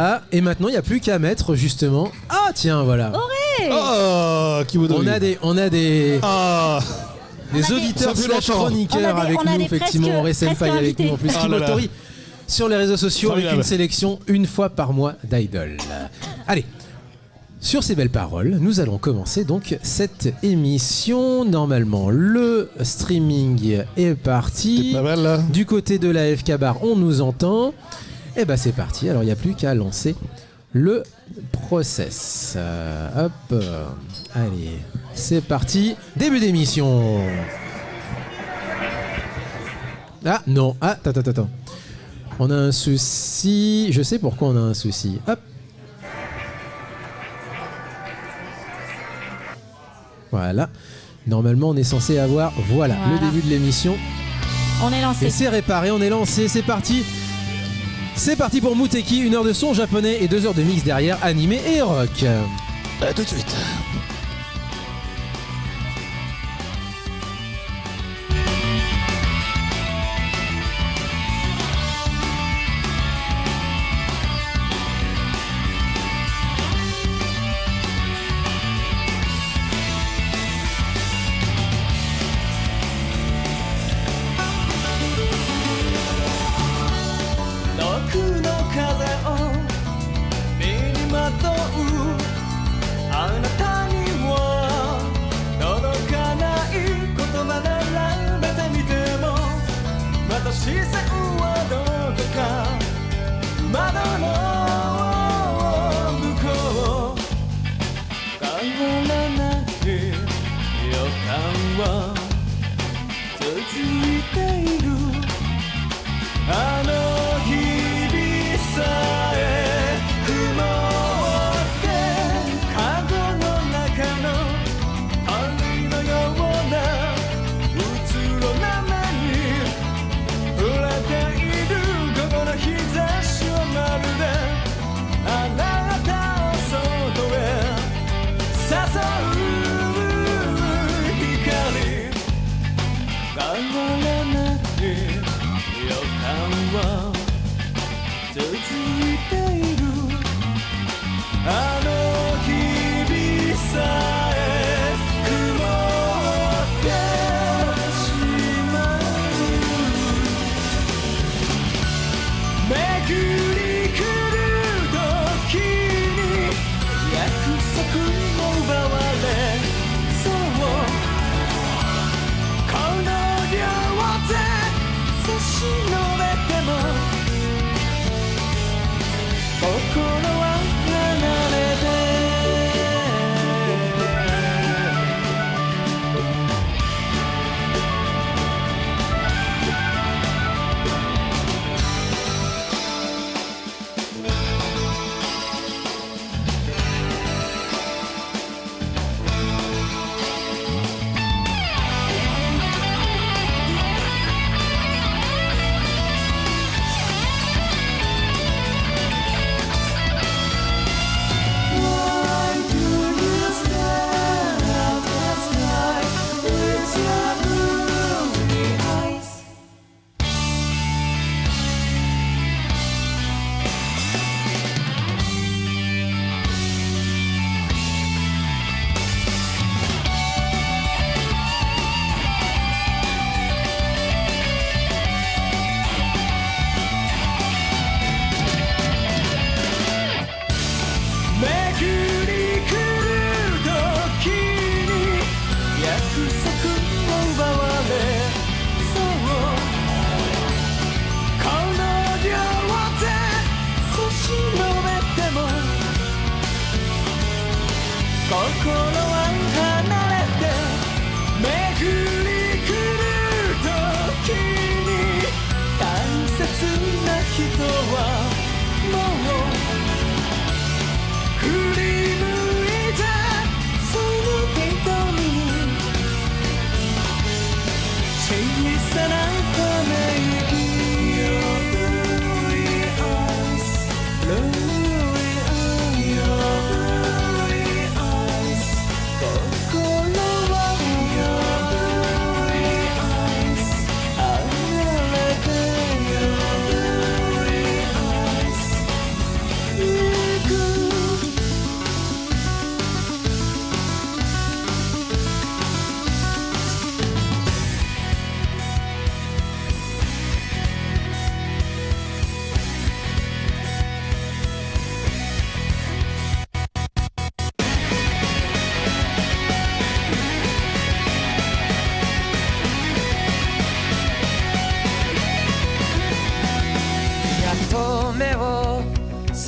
Ah, et maintenant il n'y a plus qu'à mettre justement. Ah tiens, voilà. Oh, qui voudrait. On a des Ah, des auditeurs slash chroniqueurs avec nous, effectivement. Auré Senpai avec nous en plus. Ah Qui là là. m'autorise sur les réseaux sociaux avec Formidable. une sélection une fois par mois d'idoles. Allez. Sur ces belles paroles, nous allons commencer donc cette émission. Normalement, le streaming est parti. pas mal là. Du côté de la FK Bar, on nous entend. Et bah c'est parti. Alors il n'y a plus qu'à lancer le process. Hop. Allez, c'est parti. Début d'émission. Ah non. Ah, attends. On a un souci. Je sais pourquoi on a un souci. Hop. Voilà. Normalement, on est censé avoir, voilà, le début de l'émission. On est lancé. Et c'est réparé, on est lancé, c'est parti. C'est parti pour Muteki, 1 heure de son japonais et 2 heures de mix derrière, animé et rock. À tout de suite.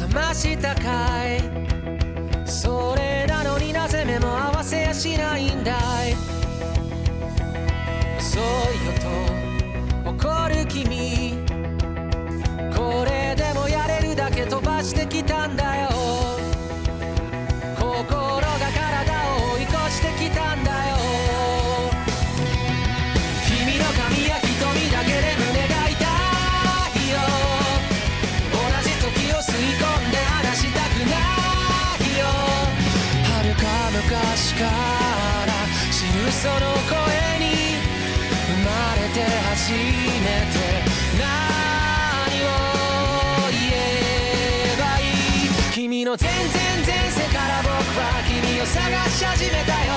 覚ましたかいそれなのになぜ目も合わせやしないんだい遅いよと怒る君これでもやれるだけ飛ばしてきたんだよ心が体を追い越してきたんだよ君の髪や瞳だけで胸が痛いよ同じ時を吸い込んで離したくないよ遥か昔から知るその声に生まれて初めて何を言えばいい君の全然前世から僕は君を探し始めたよ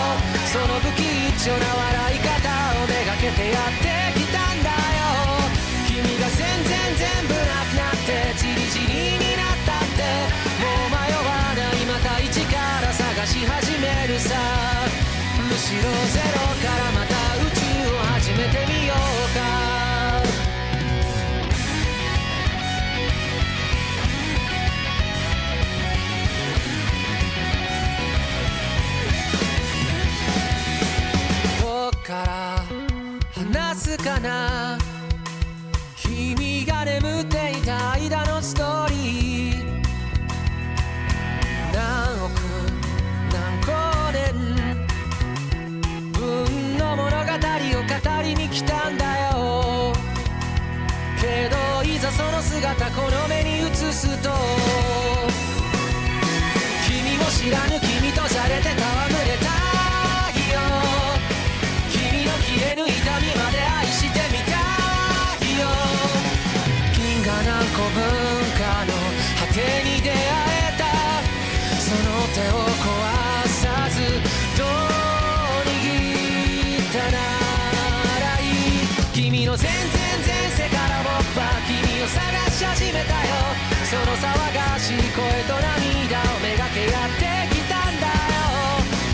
その不吉祥な笑い方をめがけてやってきたんだよ君が全部なくなってチリチリになったってもう迷わないまた一から探し始めるさむしろゼロからまた宇宙を始めてみようかどっから話すかな君が眠っていた間のストーリー何億何光年分の物語を語りに来たんだよけどいざその姿この目に映すと君も知らぬ君とじゃれて戯れたいよ君の消えぬ痛みまで愛してみたいよ銀河何個分かの果てに出会えたその手を壊さずどう握ったならいい君の全然前世から僕は君を探し始めたよその騒がしい声と涙をめがけやってきたんだよ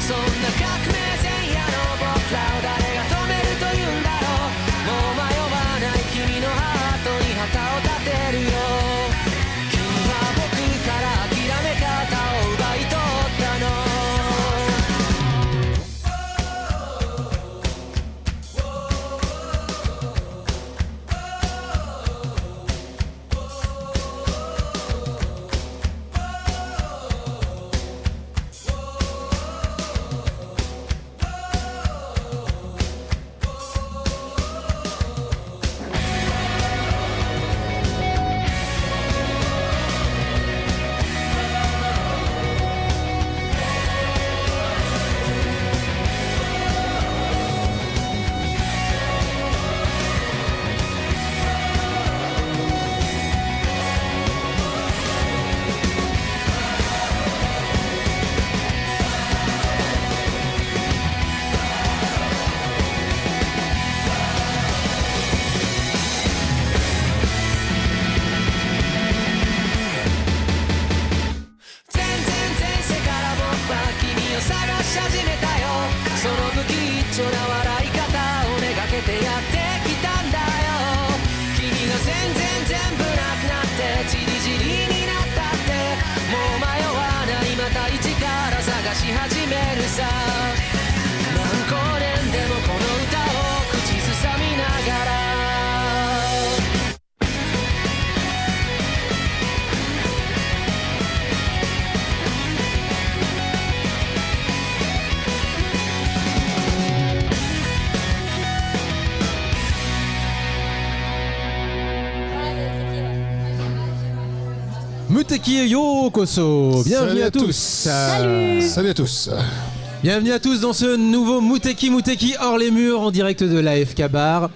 そんな革命前夜の僕らを誰が止めるというんだろうもう迷わない君のハートに旗を立てるよ君は僕から諦め方を奪い取ったのMuteki Yokoso, bienvenue à tous. Salut à tous. Bienvenue à tous dans ce nouveau Muteki hors les murs en direct de l'AFK Bar.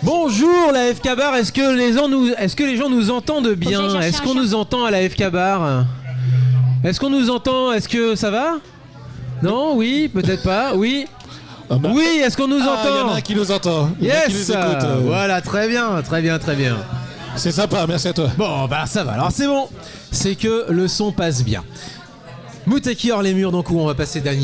Bonjour l'AFK Bar, est-ce que les gens nous entendent bien? Est-ce qu'on nous entend à l'AFK Bar? Est-ce qu'on nous entend? Est-ce que ça va? Non? Oui? Peut-être pas? Oui? Oui, est-ce qu'on nous entend? Il y en a un qui nous entend. Yes! Voilà, très bien. C'est sympa, merci à toi. Bon, bah ça va, alors c'est bon. C'est que le son passe bien. Muteki hors les murs, donc où on va passer des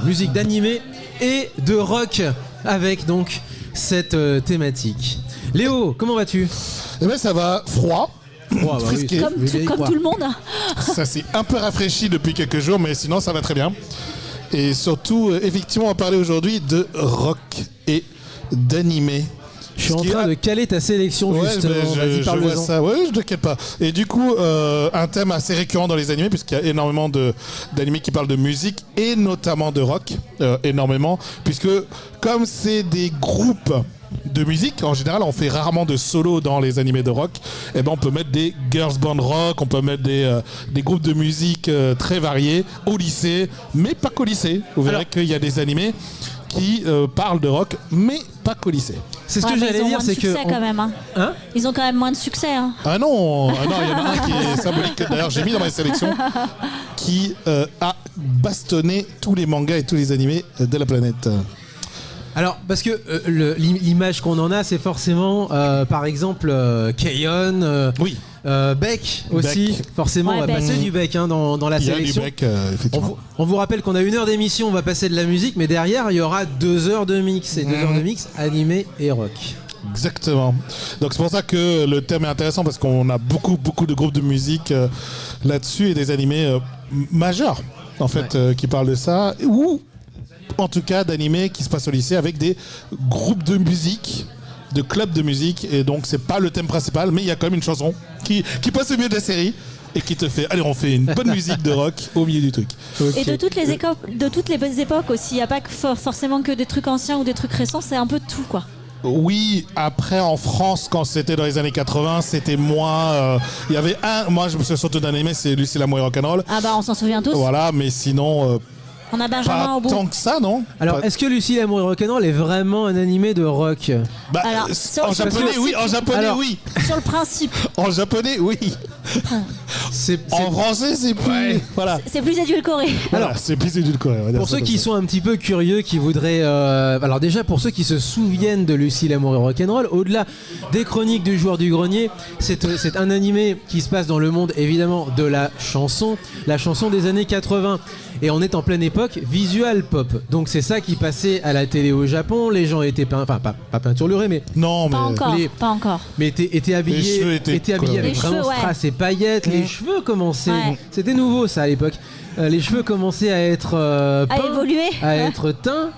musiques d'animé et de rock avec donc cette thématique. Léo, comment vas-tu? Eh ben ça va, froid. Oh, bah oui, frisqué. je vais y Comme croire. tout le monde. Ça s'est un peu rafraîchi depuis quelques jours, mais sinon ça va très bien. Et surtout, effectivement, on va parler aujourd'hui de rock et d'animé. Je suis en train de caler ta sélection, Ouais, justement. mais Vas-y, je parle-en. vois ça. Ouais, je t'inquiète pas. Et du coup, un thème assez récurrent dans les animés, puisqu'il y a énormément d'animés qui parlent de musique et notamment de rock, énormément, puisque comme c'est des groupes de musique, en général, on fait rarement de solo dans les animés de rock. Et ben, on peut mettre des girls band rock, on peut mettre des groupes de musique très variés au lycée, mais pas qu'au lycée. Vous verrez qu'il y a des animés qui parlent de rock, mais pas qu'au lycée. C'est ce que Ouais, mais j'allais ils ont dire, moins de c'est que. succès quand même. Hein. Hein Ils ont quand même moins de succès. Hein. Ah non, il y en a un qui est symbolique, que d'ailleurs j'ai mis dans ma sélection, qui a bastonné tous les mangas et tous les animés de la planète. Alors, parce que l'image qu'on en a, c'est forcément, par exemple, Keion, Oui, Beck aussi. Beck. Forcément, Ouais, on va Beck. passer du Beck dans la il y a du sélection. bec, On effectivement. vous rappelle qu'on a 1 heure d'émission, on va passer de la musique, mais derrière, il y aura 2 heures de mix. Et 2 heures de mix animé et rock. Exactement. Donc c'est pour ça que le thème est intéressant, parce qu'on a beaucoup de groupes de musique là-dessus et des animés majeurs, en fait, qui parlent de ça. Ou, en tout cas, d'animés qui se passent au lycée avec des groupes de musique, de clubs de musique. Et donc c'est pas le thème principal, mais il y a quand même une chanson qui passe au milieu de la série et qui te fait, allez, on fait une bonne musique de rock au milieu du truc. Et de toutes les bonnes époques aussi. Il n'y a pas forcément que des trucs anciens ou des trucs récents. C'est un peu de tout, quoi. Oui, après en France, quand c'était dans les années 80, c'était moins. Il y avait moi je me souviens surtout d'un animé, c'est Lucie l'amour et rock'n'roll. Ah bah on s'en souvient tous. Voilà, mais sinon, On a Benjamin pas au bout. tant que ça, non? Alors, Pas- est-ce que Lucie l'amour et rock'n'roll est vraiment un animé de rock? Bah, Alors, en sur le japonais, principe- oui, en japonais, Alors- oui. Sur le principe, En japonais, oui. C'est En français, c'est plus. Ouais. Voilà. c'est plus édulcoré. Voilà, c'est plus édulcoré. on va dire Pour ça ceux comme qui ça. sont un petit peu curieux, qui voudraient... alors déjà, pour ceux qui se souviennent de Lucie l'amour et rock'n'roll, au-delà des chroniques du joueur du grenier, c'est un animé qui se passe dans le monde, évidemment, de la chanson des années 80. Et on est en pleine époque visual pop. Donc c'est ça qui passait à la télé au Japon. Les gens étaient peints, enfin pas peinturlurés, mais Non, mais. Pas encore, les- pas encore. étaient habillés, Les cheveux étaient habillés avec Les vraiment cheveux, ouais. strass et paillettes. Les cheveux commençaient. Ouais. C'était nouveau ça à l'époque. Les cheveux commençaient à être À peints, évoluer. à Ouais. être teints.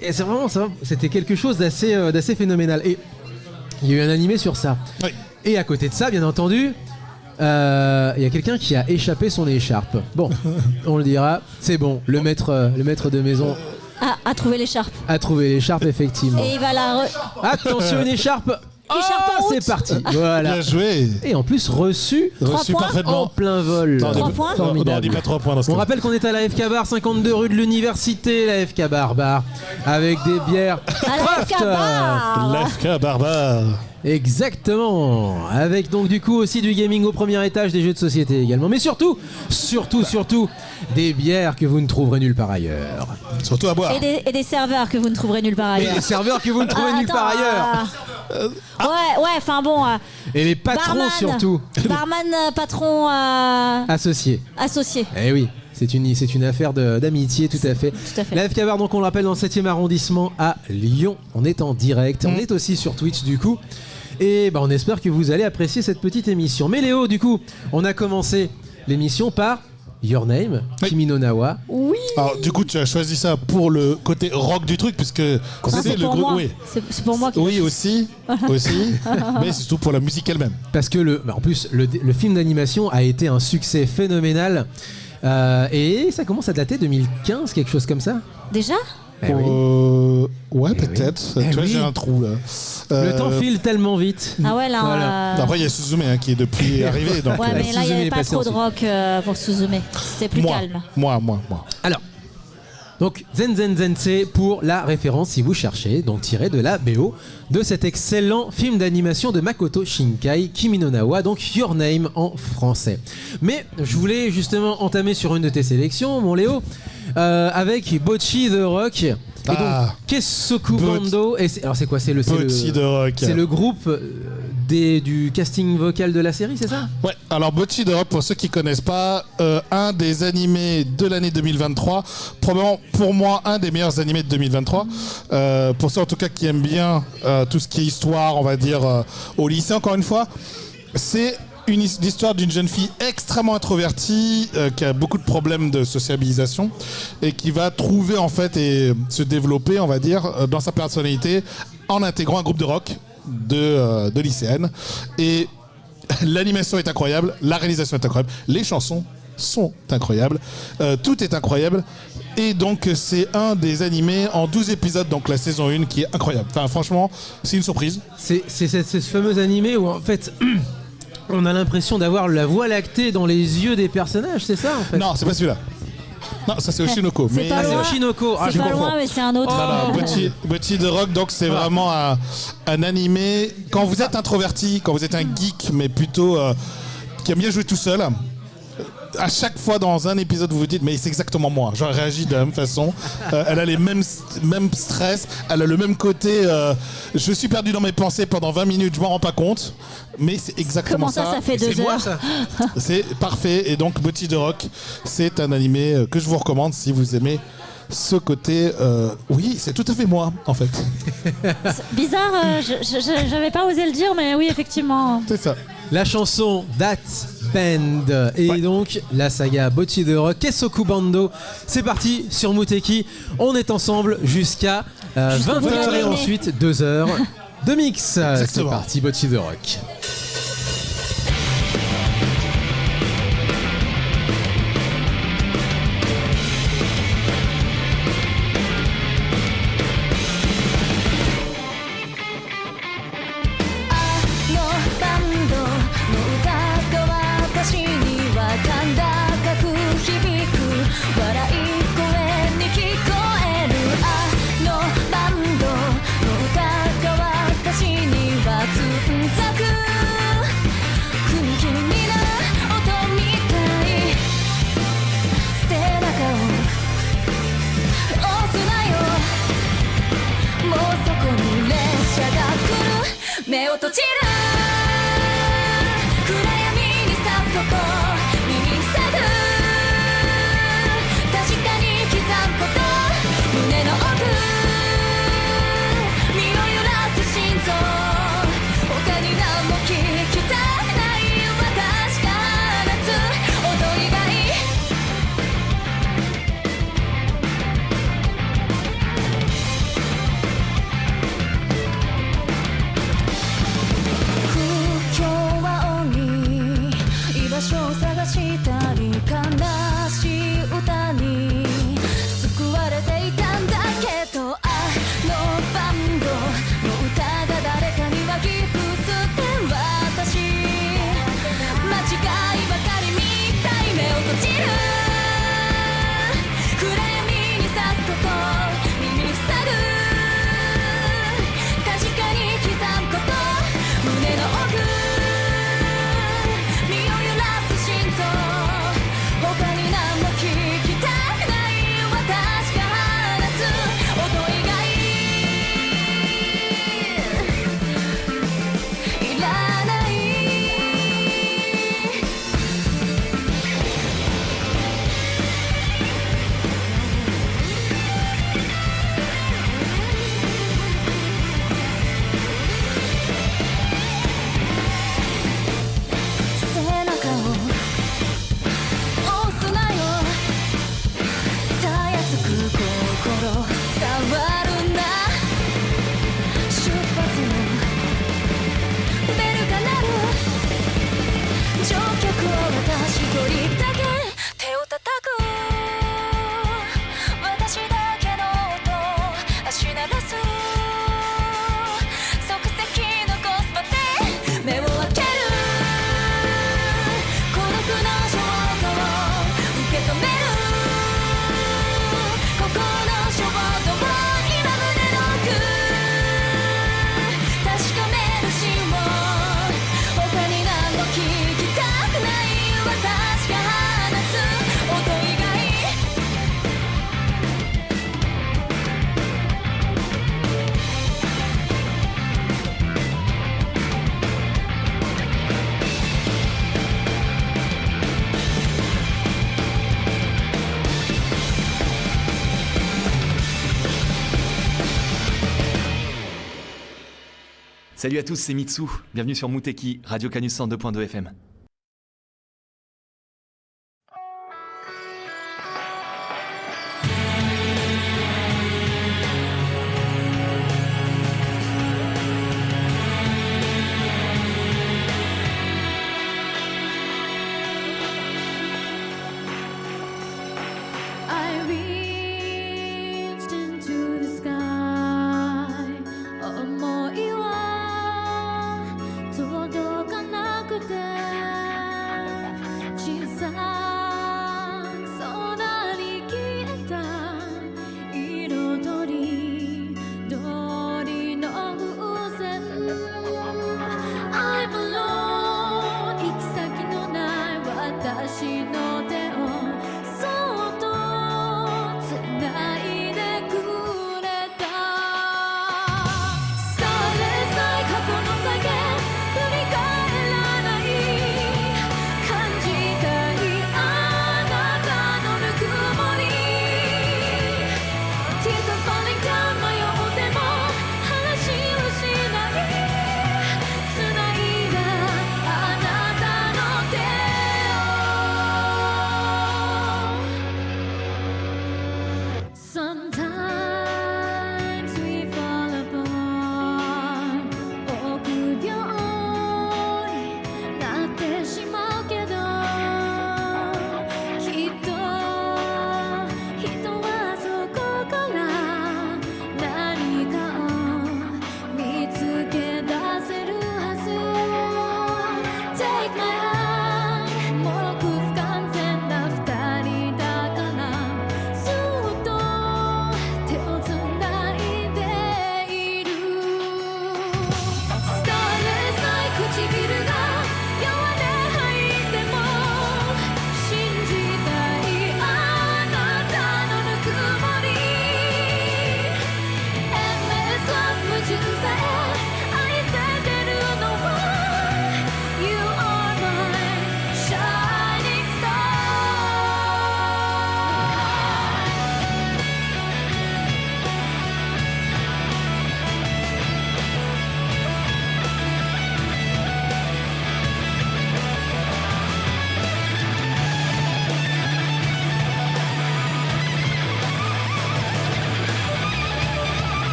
Et c'est vraiment ça. C'était quelque chose d'assez phénoménal. Et il y a eu un animé sur ça. Oui. Et à côté de ça, bien entendu, il y a quelqu'un qui a échappé son écharpe. Bon, on le dira. C'est bon. Le maître de maison À trouver l'écharpe. a trouvé l'écharpe effectivement. Et il va la. Attention, une écharpe. Écharpe en C'est route. parti. Voilà. Bien joué. Et en plus reçu Reçu points en parfaitement. plein vol. Non, on dit- 3 points Non, on Formidable. dit pas 3 points dans ce On cas. rappelle qu'on est à la FK Bar, 52 rue de l'Université, la FK Bar, avec des bières À la craft. FK Bar. L'AFK barbare. Exactement. Avec donc du coup aussi du gaming au premier étage, des jeux de société également. Mais surtout, des bières que vous ne trouverez nulle part ailleurs. Surtout à boire. Et des serveurs que vous ne trouverez nulle part Et ailleurs. des serveurs que vous ne trouvez nulle part ailleurs. Ouais, enfin bon. Et les patrons barman, surtout. Barman, patron, Associés. associé. Eh oui. C'est une affaire d'amitié, tout à fait. Tout à fait. La FK Bar, donc on le rappelle, dans le 7e arrondissement à Lyon. On est en direct. On est aussi sur Twitch, du coup. Et on espère que vous allez apprécier cette petite émission. Mais Léo, du coup, on a commencé l'émission par Your Name, Oui. Kimi no Nawa. Oui. Alors, du coup, tu as choisi ça pour le côté rock du truc, puisque Non, c'est le pour groupe. moi. Oui. C'est pour moi qui. Oui, aussi, mais c'est surtout pour la musique elle-même. Parce que en plus, le film d'animation a été un succès phénoménal. Et ça commence à dater 2015, quelque chose comme ça. Déjà Eh oui. Ouais, Eh peut-être. oui. Tu vois, Eh j'ai oui. un trou là. Le temps file tellement vite. Ah ouais, là. Voilà. Après, il y a Suzume qui est depuis arrivé. Donc, Ouais, mais là, il Suzume n'y est avait pas passé trop de ensuite. rock pour Suzume. C'était plus moi, calme. moi. Alors, donc Zen Zen Zense pour la référence si vous cherchez, donc tiré de la BO de cet excellent film d'animation de Makoto Shinkai, Kimi no Nawa, donc Your Name en français. Mais je voulais justement entamer sur une de tes sélections, mon Léo, avec Bocchi the Rock. Et donc, Ah. Kessoku Bando. Et alors, c'est quoi? C'est le Bocchi de rock. c'est le groupe du casting vocal de la série, c'est ça? Ouais, alors Bocchi de rock, pour ceux qui connaissent pas, un des animés de l'année 2023, probablement pour moi un des meilleurs animés de 2023. Pour ceux en tout cas qui aiment bien tout ce qui est histoire, on va dire, au lycée encore une fois, c'est l'histoire d'une jeune fille extrêmement introvertie qui a beaucoup de problèmes de sociabilisation et qui va trouver en fait et se développer, on va dire, dans sa personnalité en intégrant un groupe de rock de lycéennes. Et l'animation est incroyable, la réalisation est incroyable, les chansons sont incroyables, tout est incroyable. Et donc c'est un des animés en 12 épisodes, donc la saison 1 qui est incroyable. Enfin franchement, c'est une surprise. C'est ce fameux animé où en fait on a l'impression d'avoir la voie lactée dans les yeux des personnages, c'est ça en fait? Non, c'est pas celui-là. Non, ça c'est Oshinoko. C'est pas loin. Oshinoko. C'est pas loin, mais c'est un autre. Non, Bocchi de Rock, donc c'est vraiment un animé. Quand vous êtes introverti, quand vous êtes un geek, mais plutôt qui aime bien jouer tout seul, à chaque fois dans un épisode, vous vous dites, mais c'est exactement moi. J'aurais réagi de la même façon. Elle a les mêmes stress, elle a le même côté. Je suis perdu dans mes pensées pendant 20 minutes, je m'en rends pas compte. Mais c'est exactement Comment ça fait 2 moi, heures ça. C'est parfait. Et donc, Bocchi de Rock, c'est un animé que je vous recommande si vous aimez ce côté. Oui, c'est tout à fait moi, en fait. Bizarre, j'avais pas osé le dire, mais oui, effectivement. C'est ça. La chanson That Band et donc la saga Bocchi de Rock, Kesoku Bando. C'est parti sur Muteki. On est ensemble jusqu'à 20h et ensuite 2 heures de mix. C'est parti, Bocchi de Rock. 目を閉じる暗闇に差すこと耳塞ぐ確かに刻むこと胸の奥身を揺らす心臓他に何も聞きたくない私が放つ踊りがいい探したり悲しい歌に救われていたんだけどあのバンドの歌が誰かにはギフトで私間違いばかりみたい目を閉じる暗闇に差すこと耳塞ぐ確かに刻むこと胸の奥Salut à tous, c'est Mitsu. Bienvenue sur Muteki, Radio Canus 102.2 FM.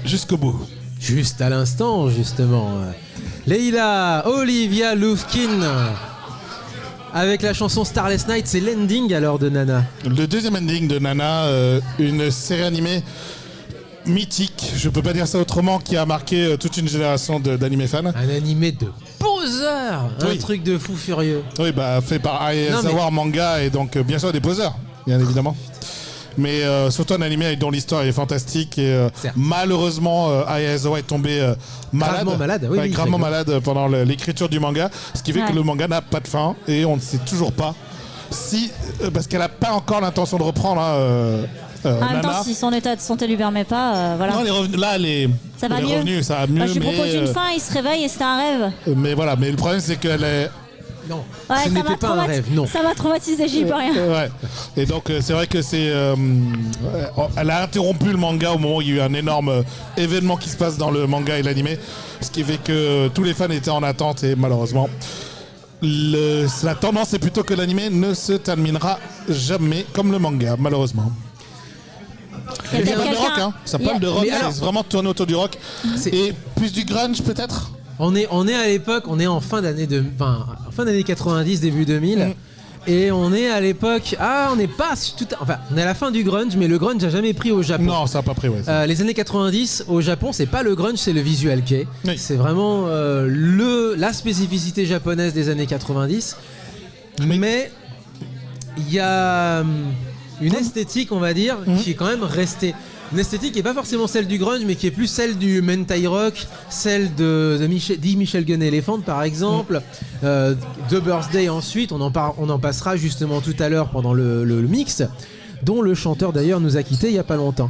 jusqu'au bout. Juste à l'instant, justement. Leila Olivia Lufkin avec la chanson Starless Night, c'est l'ending alors de Nana. Le deuxième ending de Nana, une série animée mythique, je peux pas dire ça autrement, qui a marqué toute une génération d'animés fans. Un animé de poseur, un Oui. truc de fou furieux. Oui, bah fait par Non, mais- Aizawa manga et donc bien sûr des poseurs, bien évidemment. Mais surtout un animé dont l'histoire est fantastique et Certes. malheureusement Aizawa est tombé malade. Gravement malade, oui, Ouais, oui, gravement d'accord. malade pendant l'écriture du manga, ce qui fait Ouais. que le manga n'a pas de fin et on ne sait toujours pas si parce qu'elle n'a pas encore l'intention de reprendre. En même Nana. temps, si son état de santé lui permet pas, voilà. Non, elle est revenue. Là, Ça va elle est mieux. revenue, ça va mieux. Bah, je lui propose mais, une fin, il se réveille et c'était un rêve. mais voilà, mais le problème c'est qu'elle est. Non, Ouais, ce ça n'était m'a pas un rêve, non. Ça m'a traumatisé, j'y peux rien. Ouais. Et donc c'est vrai que elle a interrompu le manga au moment où il y a eu un énorme événement qui se passe dans le manga et l'animé, ce qui fait que tous les fans étaient en attente et malheureusement la tendance est plutôt que l'animé ne se terminera jamais comme le manga, malheureusement. Il y a Et ça peut-être parle de rock, quelqu'un- hein. Ça il y a- parle de rock, Mais alors- c'est vraiment tourné autour du rock C'est- et plus du grunge peut-être. On est à l'époque, on est en fin d'année fin d'année 90, début 2000. Et on est à l'époque, on n'est pas enfin, on est à la fin du grunge, mais le grunge n'a jamais pris au Japon. Non, ça n'a pas pris. Ouais, Les années 90 au Japon, c'est pas le grunge, c'est le visual kei. Oui. C'est vraiment la spécificité japonaise des années 90. Mais il y a une esthétique, on va dire, qui est quand même restée. Une esthétique qui n'est pas forcément celle du grunge, mais qui est plus celle du Mentai Rock, celle de Michel Gun Elephant par exemple, The Birthday ensuite, on en passera justement tout à l'heure pendant le mix, dont le chanteur d'ailleurs nous a quittés il n'y a pas longtemps.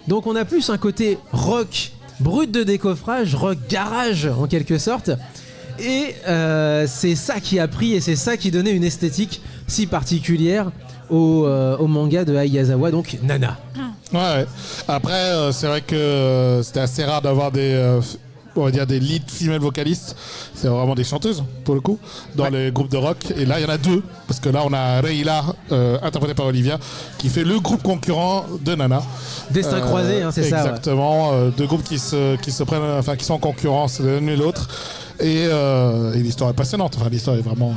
Donc on a plus un côté rock brut de décoffrage, rock garage en quelque sorte, et c'est ça qui a pris et c'est ça qui donnait une esthétique si particulière au manga de Aizawa, donc Nana. Ouais. Après, c'est vrai que c'était assez rare d'avoir on va dire des lead female vocalistes. C'est vraiment des chanteuses, pour le coup, dans les groupes de rock. Et là, il y en a deux. Parce que là, on a Reila, interprétée par Olivia, qui fait le groupe concurrent de Nana. Destin croisé, hein, c'est ça. Ouais. Exactement. Deux groupes qui se prennent, enfin, qui sont en concurrence l'un et l'autre. Et l'histoire est passionnante. Enfin, l'histoire est vraiment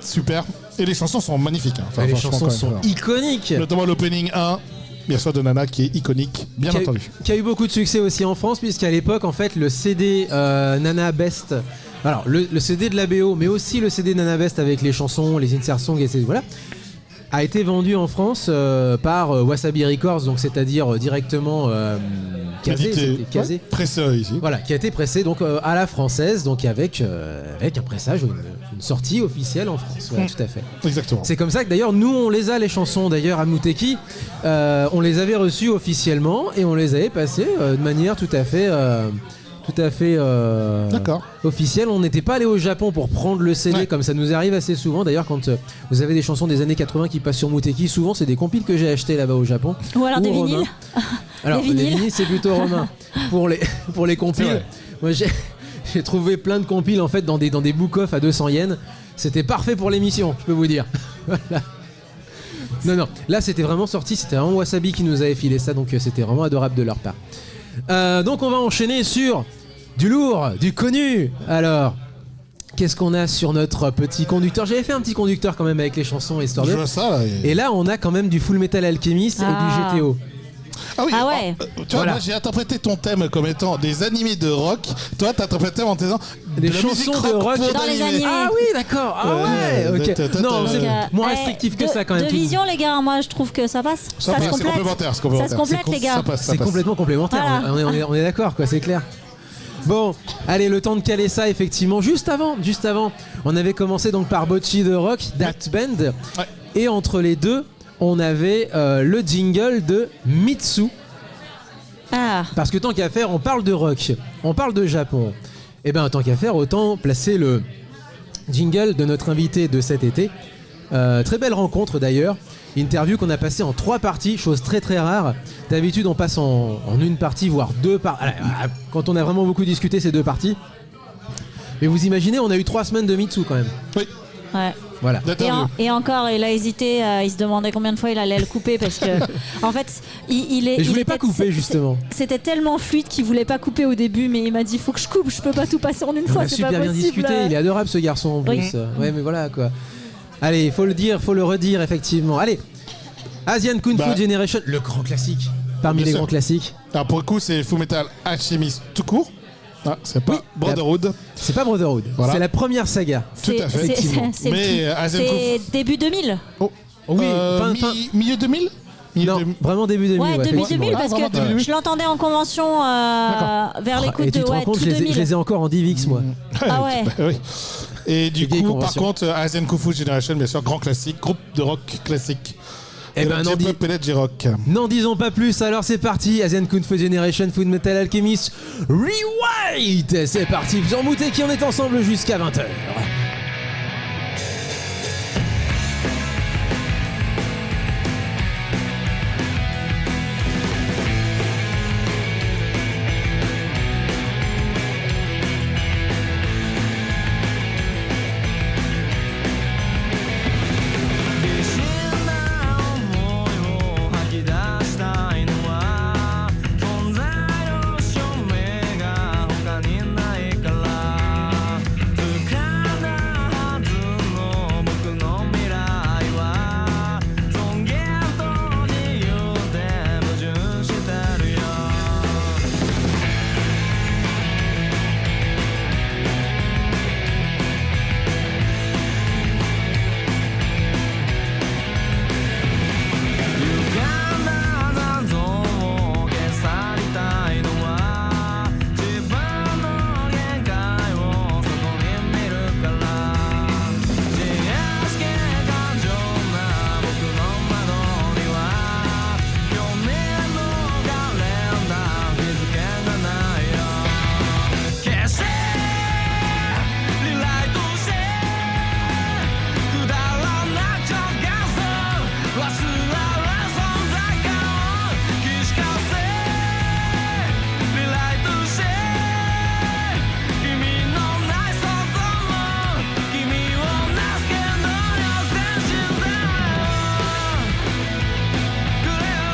super. Et les chansons sont magnifiques. Hein. Enfin, Et les franchement, chansons quand même, sont alors. iconiques. Notamment l'opening 1, bien sûr, de Nana, qui est iconique, bien qui a, entendu. qui a eu beaucoup de succès aussi en France, puisqu'à l'époque, en fait, le CD Nana Best, alors le CD de la BO, mais aussi le CD Nana Best avec les chansons, les insert songs, etc., voilà, a été vendu en France par Wasabi Records, donc c'est-à-dire directement casé, Édité, c'était casé. ouais, pressé ici. Voilà, qui a été pressé donc à la française, donc avec un pressage, une sortie officielle en France. Voilà, tout à fait. Exactement. C'est comme ça que d'ailleurs nous on les a les chansons d'ailleurs à Muteki, on les avait reçues officiellement et on les avait passées de manière tout à fait D'accord. officielle. On n'était pas allé au Japon pour prendre le CD Ouais. comme ça nous arrive assez souvent. D'ailleurs quand vous avez des chansons des années 80 qui passent sur Muteki, souvent c'est des compiles que j'ai achetés là-bas au Japon. Ou alors des Romain. vinyles. Alors Des les vinyles. vinyles c'est plutôt Romain pour les C'est compiles. vrai. Moi j'ai trouvé plein de compiles en fait dans des book-off à 200 yens. C'était parfait pour l'émission, je peux vous dire. Voilà. Non, là c'était vraiment sorti, c'était vraiment Wasabi qui nous avait filé ça, donc c'était vraiment adorable de leur part. Donc on va enchaîner sur du lourd, du connu. Alors, qu'est-ce qu'on a sur notre petit conducteur? J'avais fait un petit conducteur quand même avec les chansons histoire Je de... vois ça. Là, Et là on a quand même du Full Metal Alchemist et du GTO. Ah oui. Ah ouais. Tu vois, Voilà. moi j'ai interprété ton thème comme étant des animés de rock. Toi, t'as interprété en disant Des de la chansons musique de rock pour dans les animés. Ah oui, d'accord. Ah ouais, ok. Non, c'est moins restrictif que ça quand même. De tout. vision, les gars, moi je trouve que ça passe. Ça se passe, c'est complète. complémentaire. Ça se complète, les gars. Ça passe, ça C'est passe. complètement complémentaire, Voilà. on est d'accord quoi, c'est clair. Bon, allez, le temps de caler ça effectivement. Juste avant, on avait commencé donc par Bocchi de Rock, That Band, Ouais. et entre les deux, on avait le jingle de Mitsu. Ah, Parce que tant qu'à faire, on parle de rock, on parle de Japon. Et bien, tant qu'à faire, autant placer le jingle de notre invité de cet été. Très belle rencontre d'ailleurs. Interview qu'on a passée en 3 parties, chose très très rare. D'habitude, on passe en une partie, voire 2 parties. Quand on a vraiment beaucoup discuté, c'est 2 parties. Mais vous imaginez, on a eu 3 semaines de Mitsu quand même. Oui. ouais. Voilà. d'interview. Et encore, il a hésité, il se demandait combien de fois il allait le couper parce que, en fait, Et je voulais pas couper justement. C'était tellement fluide qu'il voulait pas couper au début, mais il m'a dit faut que je coupe, je peux pas tout passer en une On fois, a c'est pas super bien possible. discuté, il est adorable ce garçon en Oui. plus. Ouais, mais voilà quoi. Allez, faut le dire, faut le redire effectivement. Allez, Asian Kung Fu Bah. Generation, le grand classique. Parmi Bien les sûr. grands classiques. Alors pour le coup, c'est Fullmetal Alchemist tout court. Ah, c'est pas Oui. Brotherhood. C'est pas Brotherhood, Voilà. c'est la première saga. Tout à fait, effectivement. C'est Mais Asian Kung Fu. début 2000. Oh. Oui, fin- milieu 2000 Milieu Non, 2000. vraiment début 2000. Ouais, début effectivement. 2000 Ah, parce vraiment que début 2000. je l'entendais en convention vers l'écoute Et tu de te rends ouais, compte, tout je les 2000. ai encore en DivX moi. Ah ouais. Bah oui. Et du Les vieilles coup, par conventions. contre, Asian Kung Fu Generation, bien sûr, grand classique, groupe de rock classique. Eh Et ben, ben, n'en dis- J-pop et la J-rock. N'en disons pas plus, alors c'est parti. Asian Kung Fu Generation, Fullmetal Alchemist, Rewind. C'est parti, vous en moutez qui en est ensemble jusqu'à 20h.死んだ思いを吐き出したいのは存在の証明が他にないから掴んだはずの僕の未来は尊厳と自由で矛盾してるよ歪んだ残像を消さりたいのは自分の限界をそこに見るから自意識過剰な僕の窓には去年のカレンダー日付がないよ消してリライトしてくだらなちょがそう忘れる存在感を気しかせリライトして意味のない想像も君をなすけどよ全身でくれよ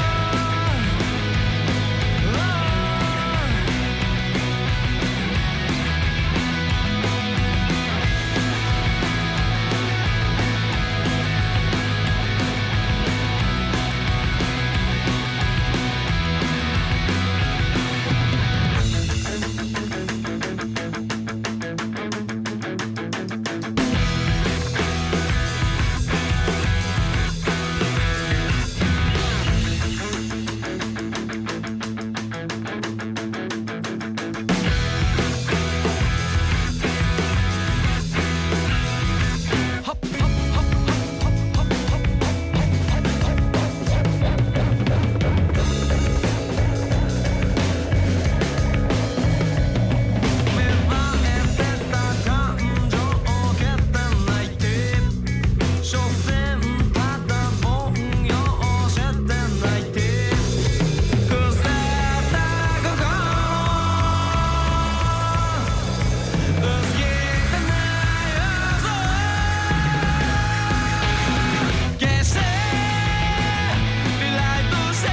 芽生えてた感情を消ってないって所詮ただ本用してないって腐った心薄汚い嘘消してリライトして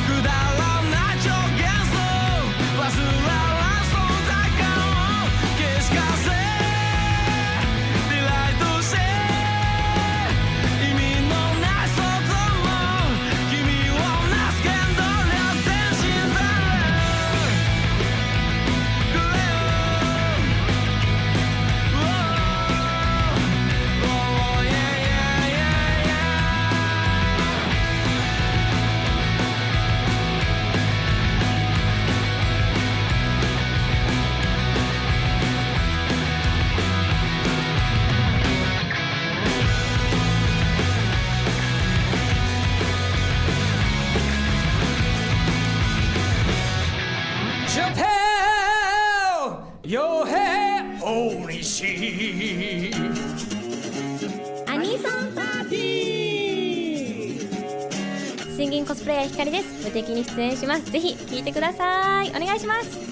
くだらない超幻想忘れら存在感を消しかせリライトして意味のない想像も君をなすけど両全身でくれよChappelle, your hair only she. アニソンパーティー新銀コスプレイヤーひかりです。無敵に出演します。ぜひ聞いてください。お願いします。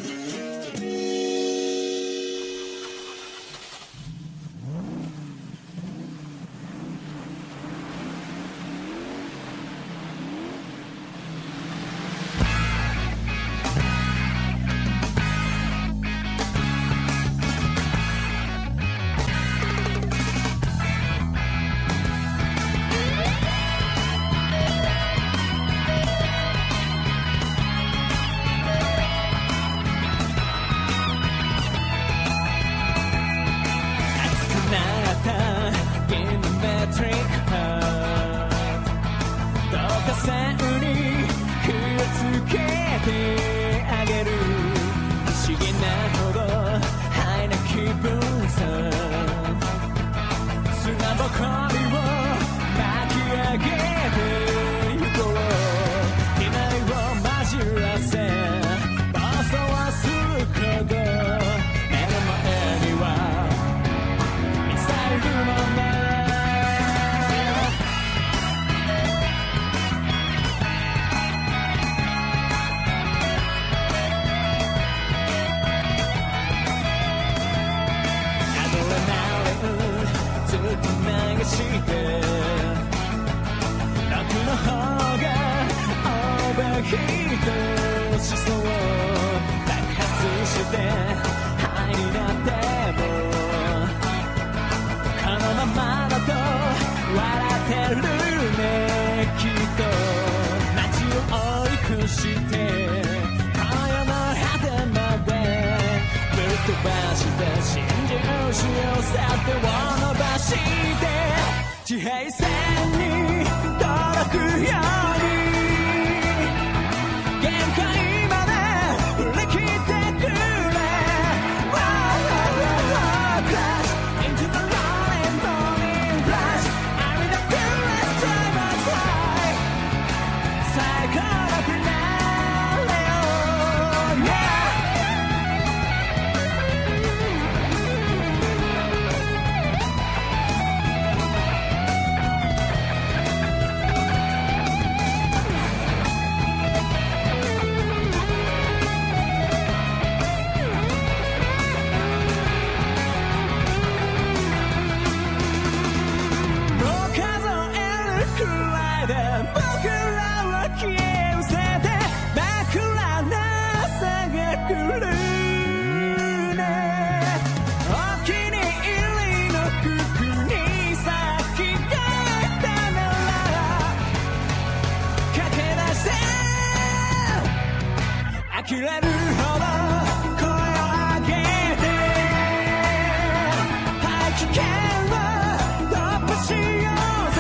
ばして真珠しを去ってを伸ばして地平線に届くように限界まで振り切ってくれ Crash into the rolling morning flash I'm in the purest time of life 最高のフィナーレを Yeah呆れるほど声を上げて大気圏を突破しようぜ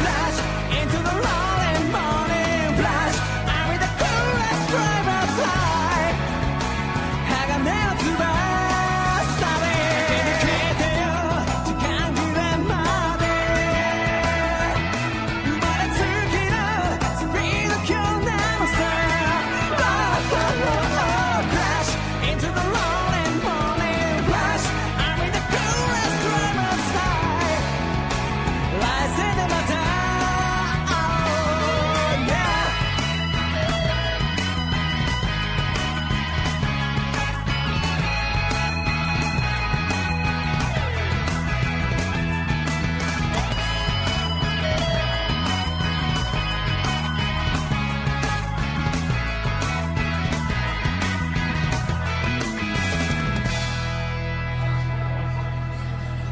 Crash into the rolling morning flash I'm in the coolest driver's life 鋼の翼で抜けてよ時間切れまで生まれつきのスピード強なCrash into the rolling morning flash I'm in the coolest driver's life 来世でまた Oh yeah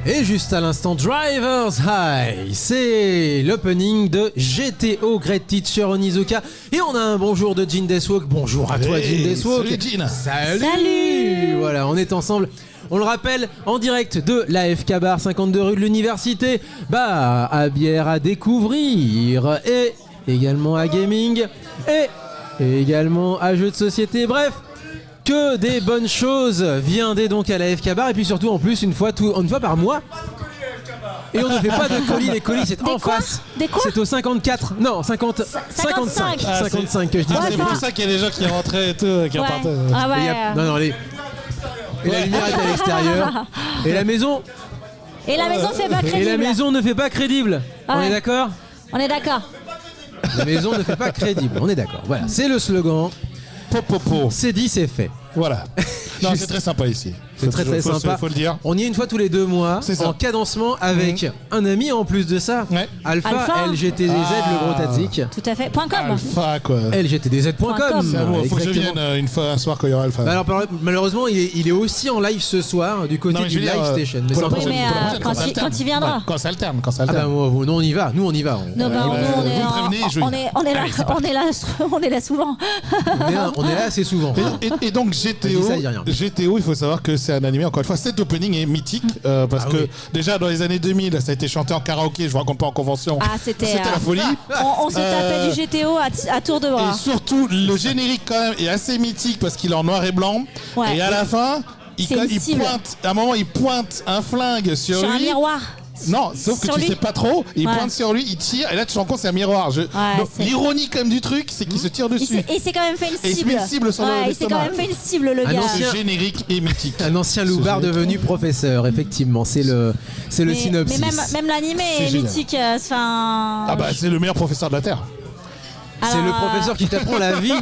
Et juste à l'instant, Driver's High, c'est l'opening de GTO Great Teacher Onizuka. Et on a un bonjour de Jin Deathwalk. Bonjour à toi, Jin Deathwalk. Salut, Jin. Salut. Voilà, on est ensemble. On le rappelle, en direct de l'AFK Bar, 52 rue de l'Université. Bah, à bière à découvrir. Et également à gaming. Et également à jeux de société. Bref. Que des bonnes choses, viendez donc à la FK Bar et puis surtout en plus une fois par mois. Et on ne fait pas de colis, les colis c'est en face. Des quoi? C'est au 54, non 50, 55 que je dis. C'est pour ça qu'il y a des gens qui rentraient et tout, qui repartaient. Ah ouais. Non, et la lumière est à l'extérieur. Et la maison. Et la maison fait pas crédible. Et la maison ne fait pas crédible. Ah On ouais. est d'accord? On est d'accord. La maison ne fait pas crédible. On est d'accord. Voilà, c'est le slogan. Popopo. C'est dit, c'est fait. Voilà. Non, c'est très sympa ici. C'est très sympa. Faut le dire. On y est une fois tous les 2 mois C'est ça. en cadencement avec un ami en plus de ça. Ouais. Alpha LGTDZ, le gros Tadzik. Tout à fait. .com. Alpha, quoi. LGTDZ.com. C'est à moi, faut que je Exactement. vienne une fois un soir quand il y aura Alpha. Bah alors malheureusement il est aussi en live ce soir du côté Non, mais je du veux dire, Live Station. Mais pour c'est la encore Oui, mais prochaine, quand il viendra. Quand ça alterne, Ah bah nous on y va. Non, bah, vous me prévenez, je on viens. est là souvent. On est là assez souvent. Et donc Dis GTO, ça, dis rien. GTO, il faut savoir que c'est un animé, encore une fois, cet opening est mythique parce Ah que oui. déjà dans les années 2000, ça a été chanté en karaoké, je vous raconte pas en convention. Ah, c'était la folie. On se tapait du GTO à tour de bras. Et surtout, le générique quand même est assez mythique parce qu'il est en noir et blanc. Ouais. Et à la fin, il C'est une cible. pointe, à un moment, il pointe un flingue sur Sur un lui. miroir. Non, sauf que Sur tu lui. sais pas trop. Il Ouais. pointe sur lui, il tire, et là tu te rends compte c'est un miroir. Donc c'est- l'ironie quand même du truc, c'est qu'il se tire dessus. Et c'est quand même fait une Et il se cible. met une cible sur Ouais, il s'est l'estomac. quand même fait une cible, le Un gars. ancien- Ce générique est mythique. Un ancien loupard devenu professeur, effectivement, c'est le synopsis. Mais même l'animé C'est est génial. mythique. Enfin. Ah bah c'est le meilleur professeur de la Terre. C'est le Alors, professeur qui t'apprend la vie.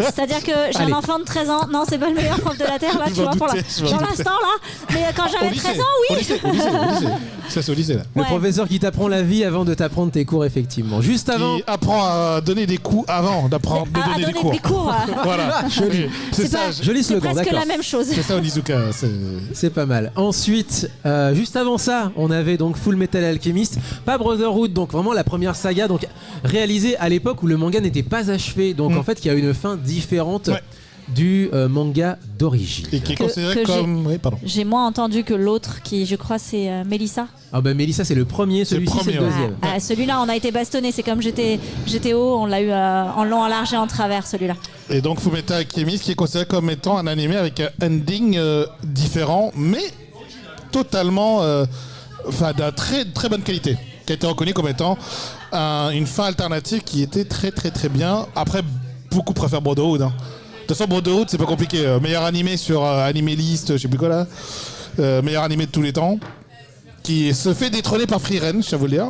C'est-à-dire que j'ai Allez. un enfant de 13 ans. Non, c'est pas le meilleur prof de la Terre, là, Je tu m'en vois, pour doutais, je m'en doutais. l'instant, là. Mais quand Au j'avais lycée. 13 ans, Au oui. lycée. Ça c'est au lycée là. Le Ouais. professeur qui t'apprend la vie avant de t'apprendre tes cours, effectivement. Juste avant. Qui apprend à donner des coups avant d'apprendre de À donner donner des cours. Voilà. Joli. C'est ça. pas- Joli C'est slogan, presque d'accord. la même chose. C'est ça Onizuka. C'est pas mal. Ensuite, juste avant ça, on avait donc Full Metal Alchemist, pas Brotherhood, donc vraiment la première saga, donc réalisée à l'époque où le manga n'était pas achevé, donc en fait, il y a une fin différente. Ouais. du manga d'origine. Et qui est considéré que comme. Oui, pardon. J'ai moins entendu que l'autre qui, je crois, c'est Mélissa. Ah bah Mélissa c'est le premier, celui-ci c'est le premier, ouais. deuxième. Celui-là, on a été bastonné. C'est comme GTO, on l'a eu en long, en large et en travers, celui-là. Et donc Fullmetal Alchemist qui est considéré comme étant un animé avec un ending différent, mais totalement, de très très bonne qualité, qui a été reconnu comme étant une fin alternative qui était très très très bien. Après, beaucoup préfèrent Brotherhood. Hein. De toute façon, Brotherhood, c'est pas compliqué. Meilleur animé sur Anime List, je sais plus quoi là. Meilleur animé de tous les temps. Qui se fait détrôner par Free Ren, je vais vous le dire.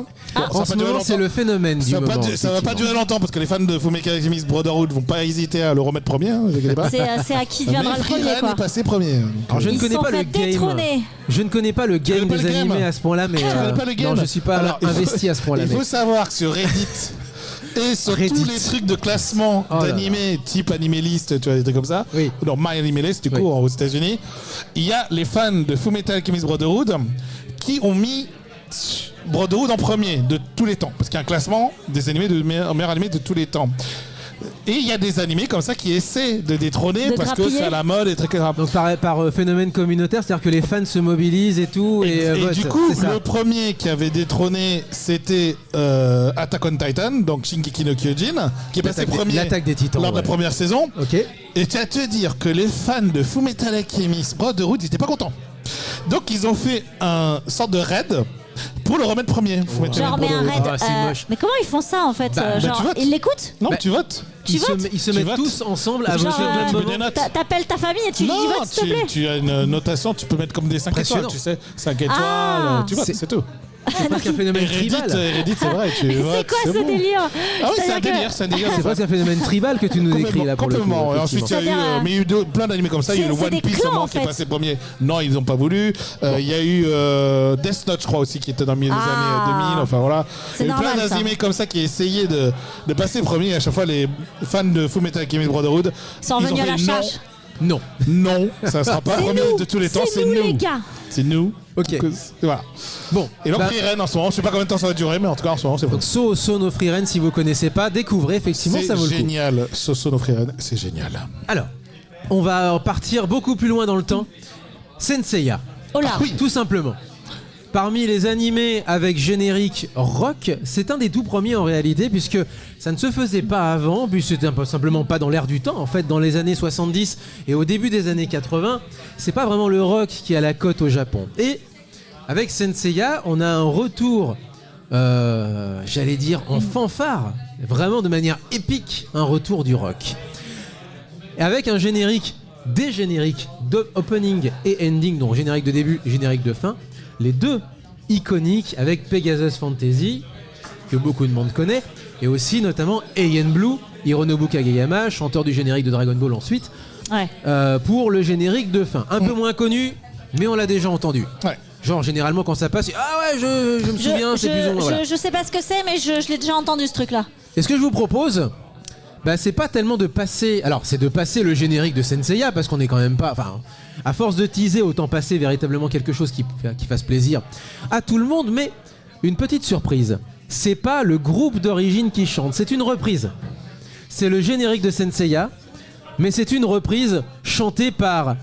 En ce moment, c'est le phénomène du moment. Ça va pas durer longtemps parce que les fans de Fullmetal Alchemist Brotherhood vont pas hésiter à le remettre premier. Hein, vous inquiétez pas. C'est à qui deviendra Mais le Free premier, Ren quoi. est passé premier. Alors, je ne Ils connais sont pas le fait game. détrôner. Je ne connais pas le game connais pas des le game animés à ce point-là, mais Tu connais pas le game non, je suis pas Alors, il faut- investi à ce point-là. Il mais- faut savoir que sur Reddit et sur Reddit. tous les trucs de classement Oh là d'animés type Anime List, tu vois, des trucs comme ça, Oui. dans My Anime List, du coup, Oui. aux États-Unis, il y a les fans de Fullmetal Alchemist Brotherhood qui ont mis Brotherhood en premier de tous les temps, parce qu'il y a un classement des animés de meilleurs animés de tous les temps. Et il y a des animés comme ça qui essaient de détrôner De parce que grappiller. c'est à la mode, etc. Donc par phénomène communautaire, c'est-à-dire que les fans se mobilisent et tout et, votent. du coup, c'est ça. le premier qui avait détrôné, c'était Attack on Titan, donc Shingeki no Kyojin, qui est passé premier L'attaque des Titans. lors de la ouais. première saison. Ok. Et tu as à te dire que les fans de Fullmetal Alchemist Brotherhood, ils n'étaient pas contents. Donc ils ont fait un sorte de raid pour le remettre premier. Fullmetal Genre, mais un Brotherhood. raid. Ah, c'est moche. Mais comment ils font ça en fait Bah, tu Genre, votes. ils l'écoutent Non, Bah, tu votes. Ils votes se Tu mettent votes. tous ensemble à Genre, voter au même tu mets moment. des notes. T'appelles ta famille et tu dis Non, vote s'il te plaît. tu as une notation, tu peux mettre comme des 5 Impressionnant. étoiles, tu sais. 5 étoiles, Ah. tu votes, C'est- c'est tout. C'est presque un phénomène Et Reddit, tribal. c'est vrai, tu Mais votes. c'est quoi ce bon. délire Ah oui, c'est un C'est-à-dire que- délire, c'est un délire. C'est presque un phénomène tribal que tu nous décris là pour le coup. Complètement. Et ensuite, il y a eu, C'est-à-dire, mais il y a eu plein d'animés comme ça. Il y a eu le c'est One des Piece clans, au moment en qui est fait. passé premier. Non, ils n'ont pas voulu. Il y a eu Death Note, je crois aussi, qui était dans le milieu des Ah. années 2000. Enfin voilà. C'est Il y a eu plein normal, ça. d'animés comme ça qui essayaient de passer premier. À chaque fois, les fans de Fullmetal Alchemist Brotherhood Sont ils ont venus à fait la non, charge. Non. non, ça sera pas C'est premier nous. de tous les temps. C'est nous les gars. C'est nous. Ok. Donc, voilà. Bon. Et donc bah, Free Ren en ce moment, je sais pas combien de temps ça va durer, mais en tout cas en ce moment c'est bon. donc Sono Frieren, si vous connaissez pas, découvrez effectivement, ça C'est vaut le coup. génial, Sono Free Ren, c'est génial. Alors, on va partir beaucoup plus loin dans le temps. Senseiya. Oh là. Oui. Tout simplement. Parmi les animés avec générique rock, c'est un des tout premiers en réalité, puisque ça ne se faisait pas avant, puis c'était un peu simplement pas dans l'air du temps. En fait, dans les années 70 et au début des années 80, c'est pas vraiment le rock qui a la cote au Japon. Et avec Senseiya, on a un retour, j'allais dire en fanfare, vraiment de manière épique, un retour du rock. Et avec un générique, des génériques d'opening et ending, donc générique de début et générique de fin, les deux iconiques avec Pegasus Fantasy, que beaucoup de monde connaît, et aussi notamment Heian Blue, Hironobu Kageyama, chanteur du générique de Dragon Ball ensuite, Ouais. pour le générique de fin. Un peu moins connu, mais on l'a déjà entendu. Ouais. Genre généralement quand ça passe, ah ouais, je me souviens, c'est plus ou moins. Voilà. Je sais pas ce que c'est, mais je l'ai déjà entendu ce truc-là. Et ce que je vous propose, bah, c'est pas tellement de passer. Alors, c'est de passer le générique de Senseiya, parce qu'on est quand même pas. Enfin, à force de teaser, autant passer véritablement quelque chose qui fasse plaisir à tout le monde. Mais une petite surprise, c'est pas le groupe d'origine qui chante, c'est une reprise. C'est le générique de Senseiya, mais c'est une reprise chantée par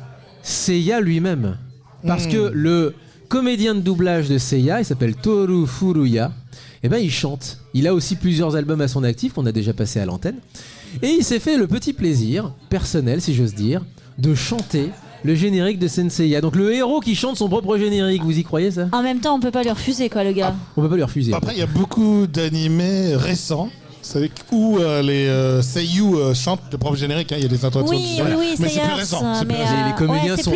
Seiya lui-même. Parce que le comédien de doublage de Seiya, il s'appelle Toru Furuya, et ben il chante. Il a aussi plusieurs albums à son actif qu'on a déjà passé à l'antenne. Et il s'est fait le petit plaisir, personnel si j'ose dire, de chanter le générique de Senseiya. Donc le héros qui chante son propre générique, vous y croyez ça? En même temps, on peut pas lui refuser, quoi, le gars. On peut pas lui refuser. Après, il y a beaucoup d'animés récents. C'est où les seiyuu chantent le propre générique. Hein. Il y a des introductions. Oui, du- oui, mais c'est c'est plus Earth, récent. C'est plus mais, récent. Les comédiens ouais, sont-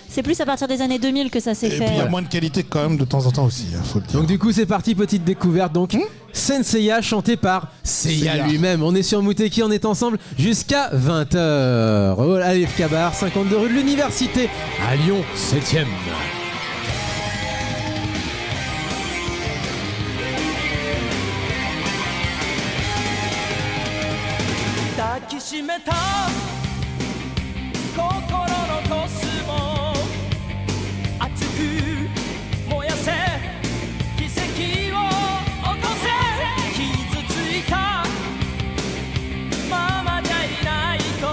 c'est plus à partir des années 2000 que ça s'est Et fait. puis il y a moins de qualité quand même de temps en temps aussi, hein, faut le dire. Donc du coup c'est parti, petite découverte donc. Senseiya chanté par Seiya Seiya. lui-même. On est sur Mouteki, on est ensemble jusqu'à 20h. Oh, allez, Cabar, 52 rue de l'Université à Lyon 7ème. 抱きしめた心のコスモ熱く燃やせ奇跡を起こせ傷ついたままじゃいないと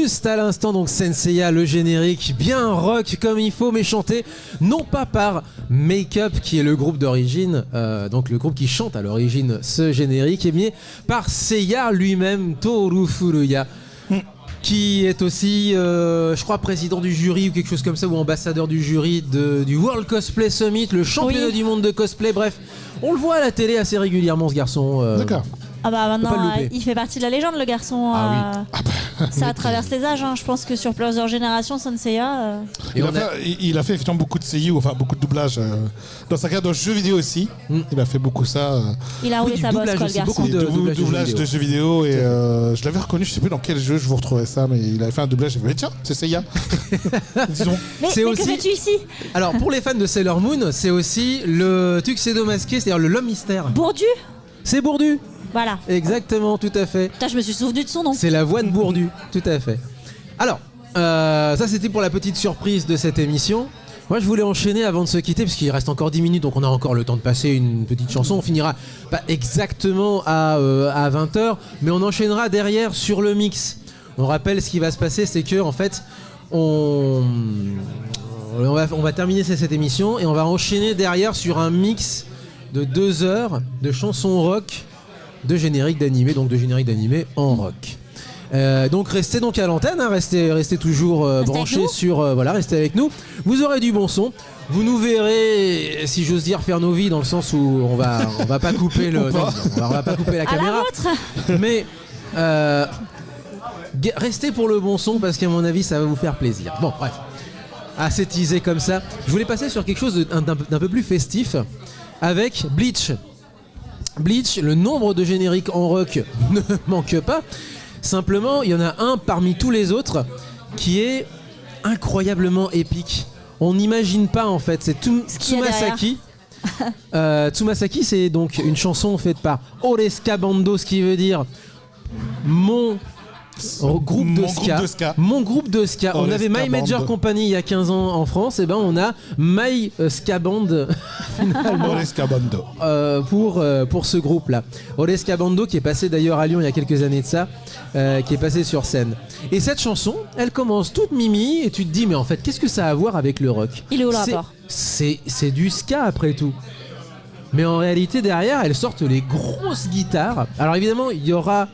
juste à l'instant donc Senseiya, le générique bien rock comme il faut, mais chanté non pas par Make Up qui est le groupe d'origine, donc le groupe qui chante à l'origine ce générique, mais par Seiya lui-même, Toru Furuya, qui est aussi, je crois, président du jury ou quelque chose comme ça, ou ambassadeur du jury du World Cosplay Summit, le championnat du monde de cosplay. Bref, on le voit à la télé assez régulièrement, ce garçon. D'accord. Ah bah Faut pas le maintenant, louper. il fait partie de la légende, le garçon. Ah Ça traverse les âges. Je pense que sur plusieurs générations, Senseiya. Et Il a fait effectivement beaucoup de seiyuu, enfin beaucoup de doublages. Dans sa carrière dans le jeu vidéo aussi, il a fait beaucoup ça. Il a roulé Oui, sa bosse, doublage quoi, le aussi, garçon. beaucoup de doublage doublage de de jeux vidéo. Et je l'avais reconnu, je sais plus dans quel jeu je vous retrouvais ça, mais il avait fait un doublage. J'ai fait, mais tiens, c'est Seiya. Disons. Mais, C'est mais aussi- que fais-tu ici Alors pour les fans de Sailor Moon, c'est aussi le tuxedo masqué, c'est-à-dire l'homme mystère. Bourdu. C'est Bourdu. Voilà. Exactement, tout à fait. Putain, je me suis souvenu de son nom. C'est la voix de Bourdu, tout à fait. Alors, ça c'était pour la petite surprise de cette émission. Moi je voulais enchaîner avant de se quitter, parce qu'il reste encore 10 minutes, donc on a encore le temps de passer une petite chanson. On finira pas exactement à 20h, mais on enchaînera derrière sur le mix. On rappelle ce qui va se passer, c'est que en fait, on va terminer cette émission et on va enchaîner derrière sur un mix de 2 heures de chansons rock, de génériques d'animé, donc de génériques d'animé en rock. Donc restez donc à l'antenne, hein, restez toujours branchés avec nous. sur restez avec nous. Vous aurez du bon son. Vous nous verrez, si j'ose dire, faire nos vies dans le sens où on va pas couper le, non, on va pas couper la À la caméra. vôtre. Mais restez pour le bon son parce qu'à mon avis ça va vous faire plaisir. Bon bref, assez teasé comme ça. Je voulais passer sur quelque chose d'un peu plus festif avec Bleach. Bleach, le nombre de génériques en rock ne manque pas. Simplement, il y en a un parmi tous les autres qui est incroyablement épique. On n'imagine pas en fait, c'est qu'il y a Tsumasaki. Tsumasaki, c'est donc une chanson faite par Oreska Bando, ce qui veut dire mon groupe de ska. Mon groupe de ska. On Oreska avait My Major Band. Company il y a 15 ans en France, et ben on a My Ska Band Oreska Bando. pour ce groupe-là. Oreska Bando qui est passé d'ailleurs à Lyon il y a quelques années de ça, qui est passé sur scène. Et cette chanson, elle commence toute mimi et tu te dis mais en fait qu'est-ce que ça a à voir avec le rock ? Il est où le rapport ? C'est du ska après tout. Mais en réalité derrière elles sortent les grosses guitares. Alors évidemment il y aura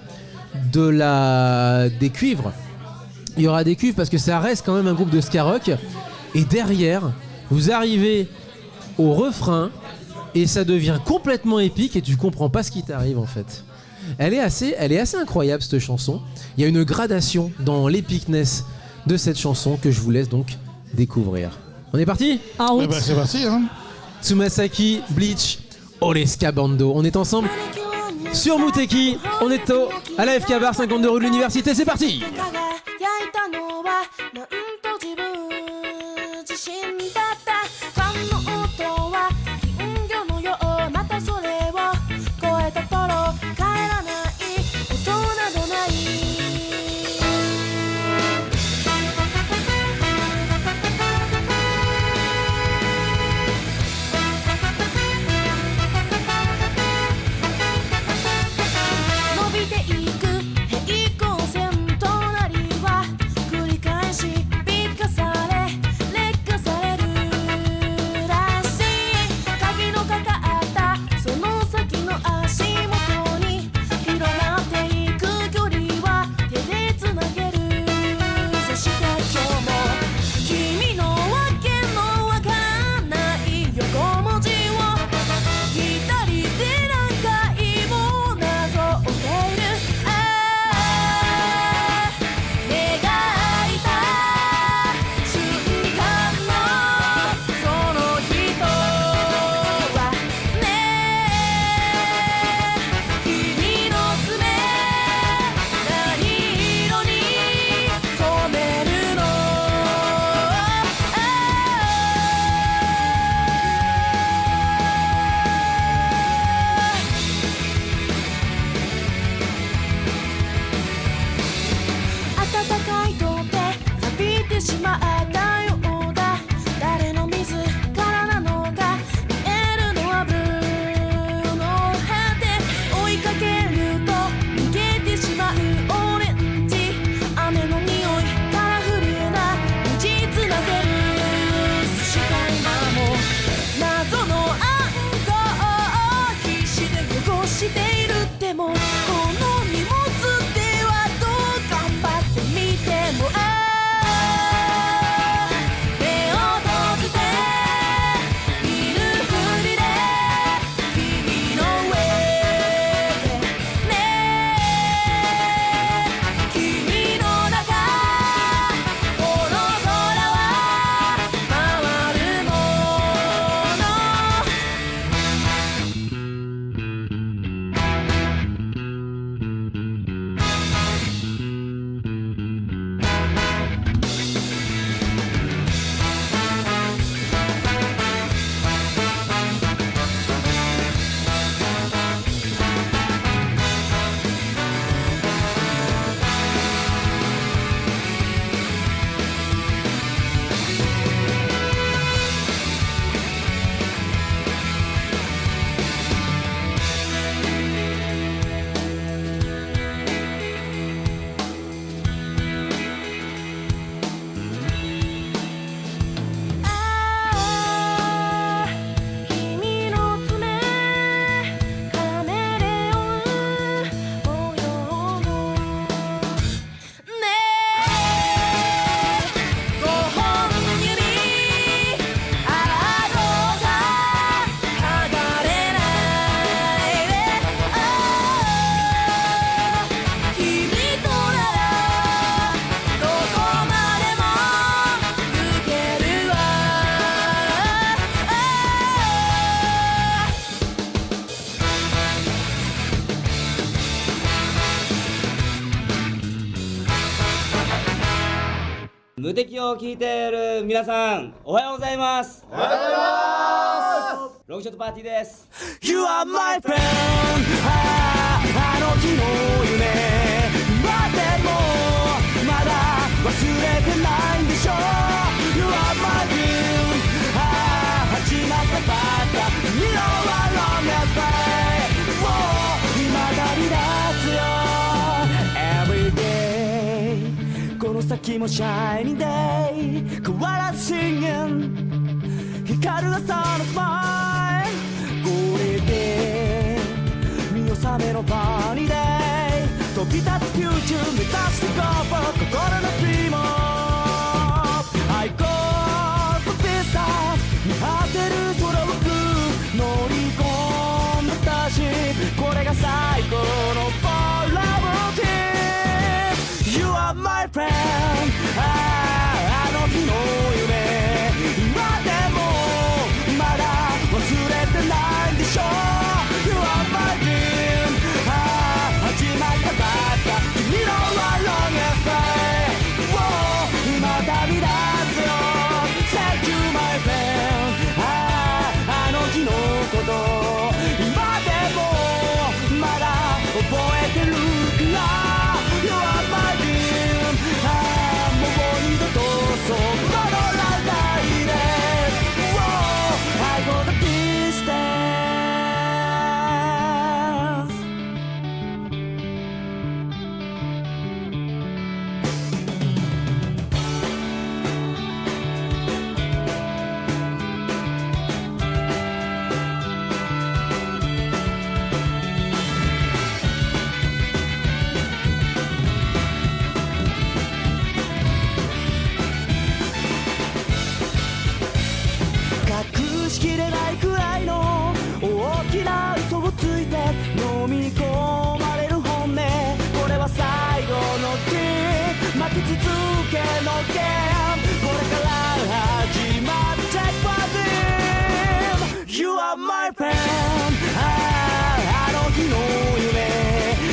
des cuivres. Il y aura des cuivres parce que ça reste quand même un groupe de ska rock. Et derrière vous arrivez au refrain et ça devient complètement épique et tu comprends pas ce qui t'arrive en fait. Elle est assez incroyable cette chanson. Il y a une gradation dans l'épicness de cette chanson que je vous laisse donc découvrir. On est parti ? En route. Eh ben, c'est parti, hein. Tsumasaki, Bleach, Oreska Bando. On est ensemble sur Muteki. On est à la FK Bar 52 rue de l'Université. C'est parti !輝いたのはなんと自分自身だったファンの音は金魚のようまたそれを超えた頃帰らない音などない伸びていく平行線となり無敵を聞いている皆さん、おはようございます。おはようございます。ロングショットパーティーです。 You are my friend あの日の夢今でもまだ忘れてないんでしょ You are my dream 始まったばっか You know I long as way もう今旅立つよ Every day この先も Shining day 変わらず Singing 光る朝のスマイルこれで見納めのバニーデイ飛び立つフューチャー目指してゴーフォー心のドリーム I go to distance 見果てる空を乗り込んだスターシップこれが最高のフォローティー You are my friend あの日の夢今でもまだ忘れてないんでしょ You are my dream 始まったばっか君の I long as way 今旅立つよ Thank you my friend あの日のこと今でもまだ覚えてるから You are my dream もう二度とそう戻らないで I go the distance 隠しきれないくらいの大きな嘘をついて飲み込まれる本音これは最後のキー巻き続けのゲームこれから始まって Take my dream You are my friend あの日の夢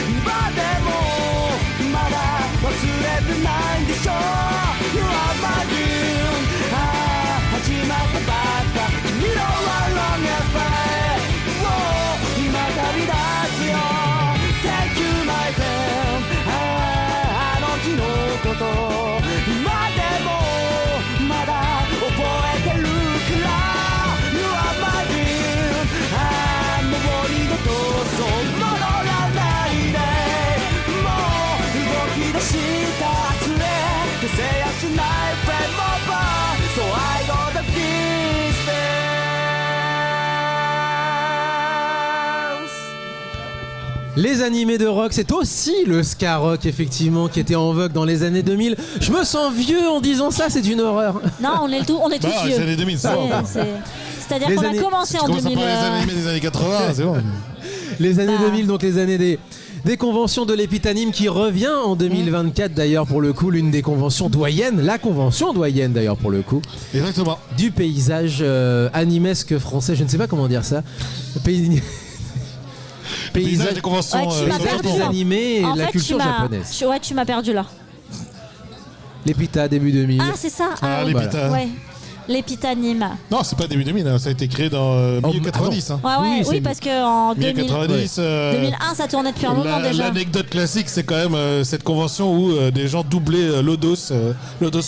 今でもまだ忘れてないんでしょ You are my dream 始まったばっか君の I long as way 今旅立つよ Thank you my friend あの日のこと今でもまだ覚えてるから You are my dream もう二度とそう戻らないでもう動き出した連れ消せやしない Friend over So I go the distance Les animés de rock, c'est aussi le ska rock, effectivement, qui était en vogue dans les années 2000. Je me sens vieux en disant ça, c'est une horreur. Non, on est tous Bah, vieux. c'est les 2000, ça va. C'est-à-dire Les qu'on années- a commencé Tu en commences à 2000. parler des animés des années 80, c'est bon. Les années Bah. 2000, donc les années des conventions de l'Épitanime qui revient en 2024 d'ailleurs pour le coup, l'une des conventions doyennes, la convention doyenne d'ailleurs pour le coup, Exactement. du paysage animesque français, je ne sais pas comment dire ça. Paysage des conventions Ouais, tu m'as sur le perdu, Japon. des là. animés et En la fait, culture japonaise. tu m'as perdu là. L'Épita début 2000. Ah, c'est ça. Ah, oui. les Pita. Ouais. L'épitanime. Non, c'est pas début 2000, hein, ça a été créé dans milieu 90. Hein. Ouais, Oui, ouais, c'est oui, parce qu'en Milieu 2000, 90. 2001, ça tournait depuis un moment déjà. L'anecdote classique, c'est quand même cette convention où des gens doublaient Lodos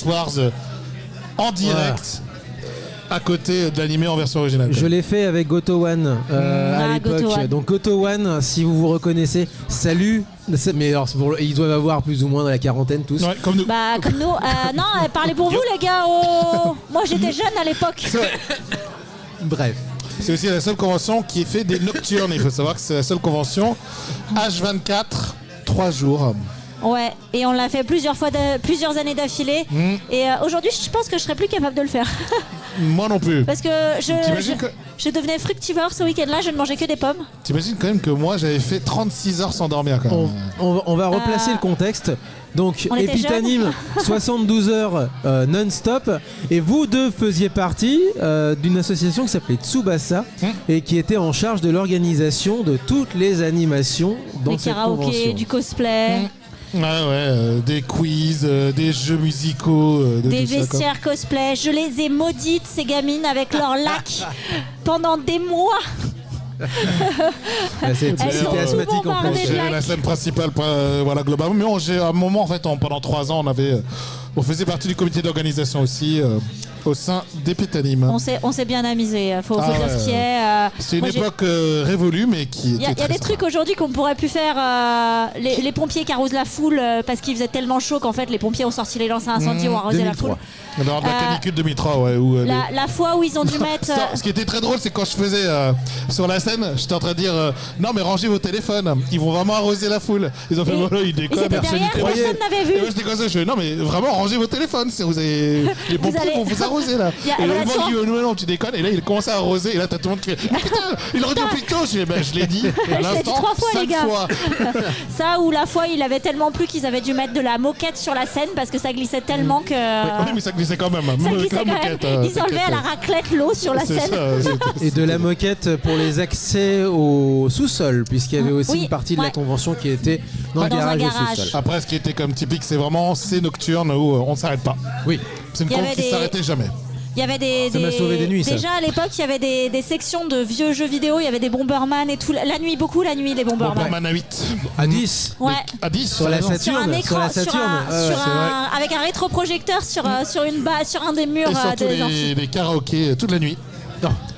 Wars en direct à côté de l'animé en version originale. Je l'ai fait avec Goto One à l'époque. Goto One. Donc Goto One, si vous vous reconnaissez, salut. Mais alors, ils doivent avoir plus ou moins dans la quarantaine tous. Ouais, comme nous. Bah, comme nous. Non, parlez pour vous, les gars. Oh. Moi, j'étais jeune à l'époque. Bref. C'est aussi la seule convention qui fait des nocturnes. Il faut savoir que c'est la seule convention H24, 3 jours. Ouais, et on l'a fait plusieurs années d'affilée. Et aujourd'hui, je pense que je serais plus capable de le faire. Moi non plus. Parce que T'imagines que- je devenais fructivore ce week-end-là, je ne mangeais que des pommes. T'imagines quand même que moi j'avais fait 36 heures sans dormir quand même. On va replacer le contexte. Donc, On était Épitanime, 72 heures non-stop. Et vous deux faisiez partie d'une association qui s'appelait Tsubasa et qui était en charge de l'organisation de toutes les animations dans Des cette karaokés, convention. du cosplay. Des quiz, des jeux musicaux, de Des tout ça, quoi. vestiaires cosplay. Je les ai maudites, ces gamines, avec leur lac pendant des mois. C'était Elles sont asthmatique en bombardées plus. de Gérer lacs. la scène principale, voilà, globalement. Mais à un moment, en fait, pendant 3 ans, on faisait partie du comité d'organisation aussi au sein d'Epitanium. On s'est bien amusé, faut Ah dire ouais, ce qui est. C'est une moi, j'ai- époque révolue, mais qui Il y a était des très trucs aujourd'hui qu'on pourrait plus faire. Les pompiers qui arrosent la foule parce qu'il faisait tellement chaud qu'en fait les pompiers ont sorti les lances à incendie ou arrosé la 2003. foule. Lors de la canicule 2003, ouais. La fois où ils ont dû mettre. Ce qui était très drôle, c'est quand je faisais sur la scène, j'étais en train de dire non, mais rangez vos téléphones, ils vont vraiment arroser la foule. Ils ont fait Et- voilà, ils Ils déconnent, étaient personne n'y derrière, croyait. personne n'avait vu. Et moi j'étais comme ça, je fais non, mais vraiment rangez vos téléphones, les pompiers allez- vont vous arroser là. Il y a- Et le voilà, mec tu dit non, tu déconnes, et là il commence à arroser, et là t'as tout le monde qui fait oh, putain, il aurait dû plus tôt. Je fais je l'ai dit à l'ai dit l'instant 3 fois, 5 les gars. fois. Ça ou la fois il avait tellement plu qu'ils avaient dû mettre de la moquette sur la scène parce que ça glissait tellement que. Oui, mais ça glissait quand même. Ça Même avec glissait la quand même. moquette, Ils enlevaient à la raclette l'eau sur la c'est scène. ça, Et de la moquette pour les accès au sous-sol, puisqu'il y avait aussi Oui, une partie de la ouais. convention qui était dans le Dans un garage au garage. sous-sol. Après, ce qui était comme typique, c'est vraiment ces nocturnes où on ne s'arrête pas. Oui. C'est une Il y conf avait qui des- s'arrêtait jamais. Il y avait Ça m'a sauvé des nuits, ça. Déjà à l'époque, il y avait des sections de vieux jeux vidéo. Il y avait des Bomberman et tout. La nuit, beaucoup la nuit, les Bomberman. Bomberman à 8. À 10. Ouais. À 10 Sur la raison. Saturne. Sur un écran, sur la Saturne. avec un rétroprojecteur sur une base, sur un des murs Et surtout des amphis. les karaokés toute la nuit.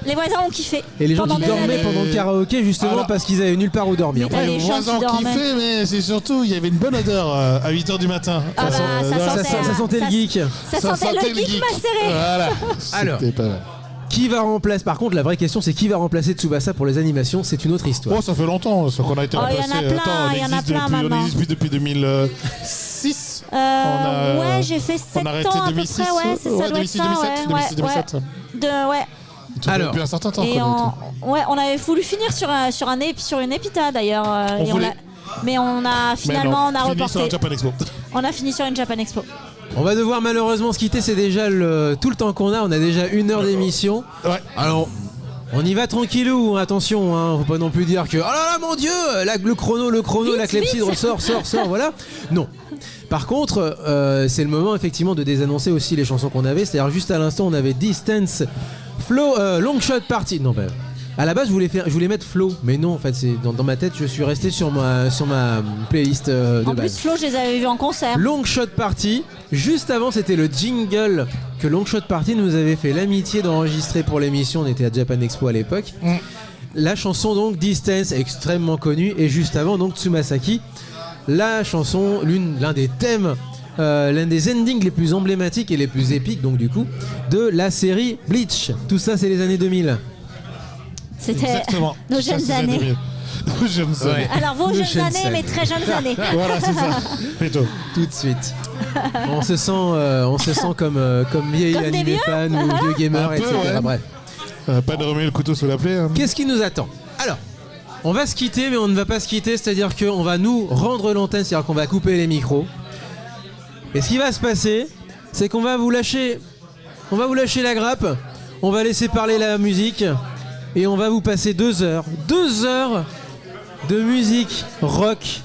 Les voisins ont kiffé. Et les gens Pendant qui des dormaient années. pendant le karaoké justement Alors- parce qu'ils avaient nulle part où dormir. Mais t'as Les les gens voisins qui dormaient. kiffaient, mais c'est surtout, il y avait une bonne odeur à 8h du matin. Ah bah, ça dans la- sentait- Ça sentait le ça- geek. Ça sentait le geek macéré. Voilà. Alors. C'était pas mal. Qui va remplacer? Par contre, la vraie question, c'est qui va remplacer Tsubasa pour les animations? C'est une autre histoire. Oh, ça fait longtemps qu'on a été Oh, il y en a remplacé. plein, Attends, il y en a existe plein depuis- maintenant. On existe plus depuis 2006. Ouais, j'ai fait 7 arrêté ans à peu 2006, près, ouais, c'est ça ouais, doit être ça, 2006, 2007, 2007. Ouais. Ça fait Alors, depuis un certain temps. Et qu'on on avait voulu finir sur une épita d'ailleurs. On et voulait. mais on a finalement on a fini sur reporté. un Japan Expo. On a fini sur une Japan Expo. On va devoir malheureusement se quitter, c'est déjà tout le temps qu'on a. On a déjà 1 heure d'émission. Ouais. Alors, on y va tranquillou, attention, hein, faut pas non plus dire que oh là là mon dieu, le chrono, Vite, la clepsydre vite. sort, voilà. Non. Par contre, c'est le moment effectivement de désannoncer aussi les chansons qu'on avait. C'est-à-dire juste à l'instant, on avait Distance, Flow, Long Shot Party. Non, bah, à la base, je voulais mettre Flow, mais non, en fait, c'est dans ma tête, je suis resté sur ma playlist de En base. plus, Flo, je les avais vus en concert. Long Shot Party. Juste avant, c'était le jingle que Long Shot Party nous avait fait l'amitié d'enregistrer pour l'émission. On était à Japan Expo à l'époque. La chanson donc Distance, extrêmement connue, et juste avant donc Tsumasaki, la chanson, l'un des thèmes, l'un des endings les plus emblématiques et les plus épiques donc du coup de la série Bleach. Tout ça, c'est les années 2000. C'était Exactement. nos Ça, jeunes c'est années. Nos jeunes années. Ouais. Alors vos Nos jeunes jeunes années, années. mais très jeunes années. Voilà, c'est ça. Plutôt. Tout de suite. On se sent comme vieil Comme des animé vieux fan ou vieux gamer, Un peu, etc. ouais. Bref. Pas de remuer le couteau sous la plaie. Hein. Qu'est-ce qui nous attend? Alors, on va se quitter, mais on ne va pas se quitter, c'est-à-dire qu'on va nous rendre l'antenne, c'est-à-dire qu'on va couper les micros. Et ce qui va se passer, c'est qu'on va vous lâcher la grappe, on va laisser parler la musique, et on va vous passer 2 heures de musique rock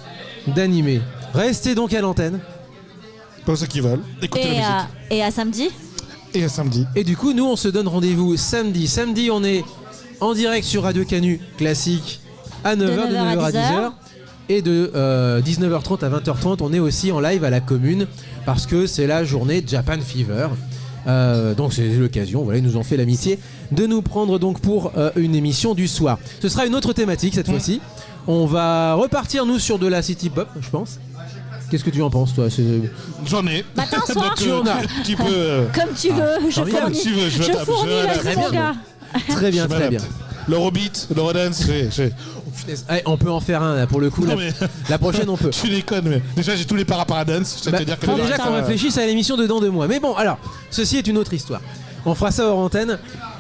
d'animé. Restez donc à l'antenne. Pour ceux qui veulent, écoutez la musique. Et à samedi. Et à samedi. Et du coup, nous, on se donne rendez-vous samedi. Samedi, on est en direct sur Radio Canu classique à 9h, de 9h à 10h. Et de 19h30 à 20h30, on est aussi en live à la commune parce que c'est la journée Japan Fever. Donc c'est l'occasion, voilà, ils nous ont fait l'amitié de nous prendre donc pour une émission du soir. Ce sera une autre thématique cette fois-ci. On va repartir nous sur de la city pop, je pense. Qu'est-ce que tu en penses toi? J'en ai. Matin, soir. Donc, Tu en as. Tu peux. Comme tu veux, je formidable. fournis. Tu veux, je Je m'adapte, fournis je le m'adapte. Très mon bien. gars. Très bien, Je très bien. m'adapte. L'Eurobeat, l'Eurodance, j'ai. Allez, on peut en faire un là, pour le coup. Non, La, mais- la prochaine on peut. Tu déconnes, mais déjà j'ai tous les paraparadance. Je vais Bah, te dire que faut les déjà artistes, qu'on réfléchisse à l'émission dedans de moi. Mais bon, alors, ceci est une autre histoire. On fera ça hors antenne.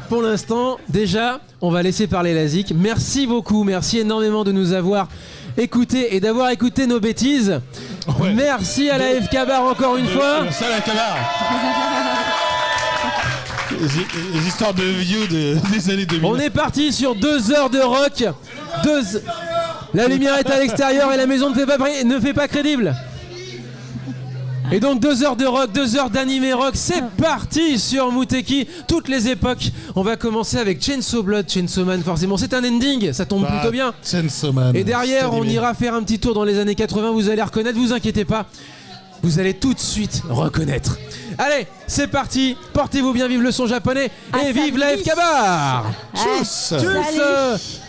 Pour l'instant, déjà, on va laisser parler la ZIC. Merci beaucoup, merci énormément de nous avoir écoutés et d'avoir écouté nos bêtises. Ouais. Merci à la FK Bar encore une fois. Ça, la camarade. Les histoires de vieux des années 2000. On est parti sur 2 heures de rock. La lumière est à l'extérieur et la maison ne fait pas crédible. Et donc 2 heures de rock, 2 heures d'animé rock, c'est parti sur Muteki, toutes les époques. On va commencer avec Chainsaw Blood, Chainsaw Man forcément, c'est un ending, ça tombe plutôt bien. Chainsaw Man. Et derrière, on animé. ira faire un petit tour dans les années 80, vous allez reconnaître, vous inquiétez pas. Vous allez tout de suite reconnaître. Allez, c'est parti, portez-vous bien, vive le son japonais et vive la FK Bar. Tchuss. Tchuss.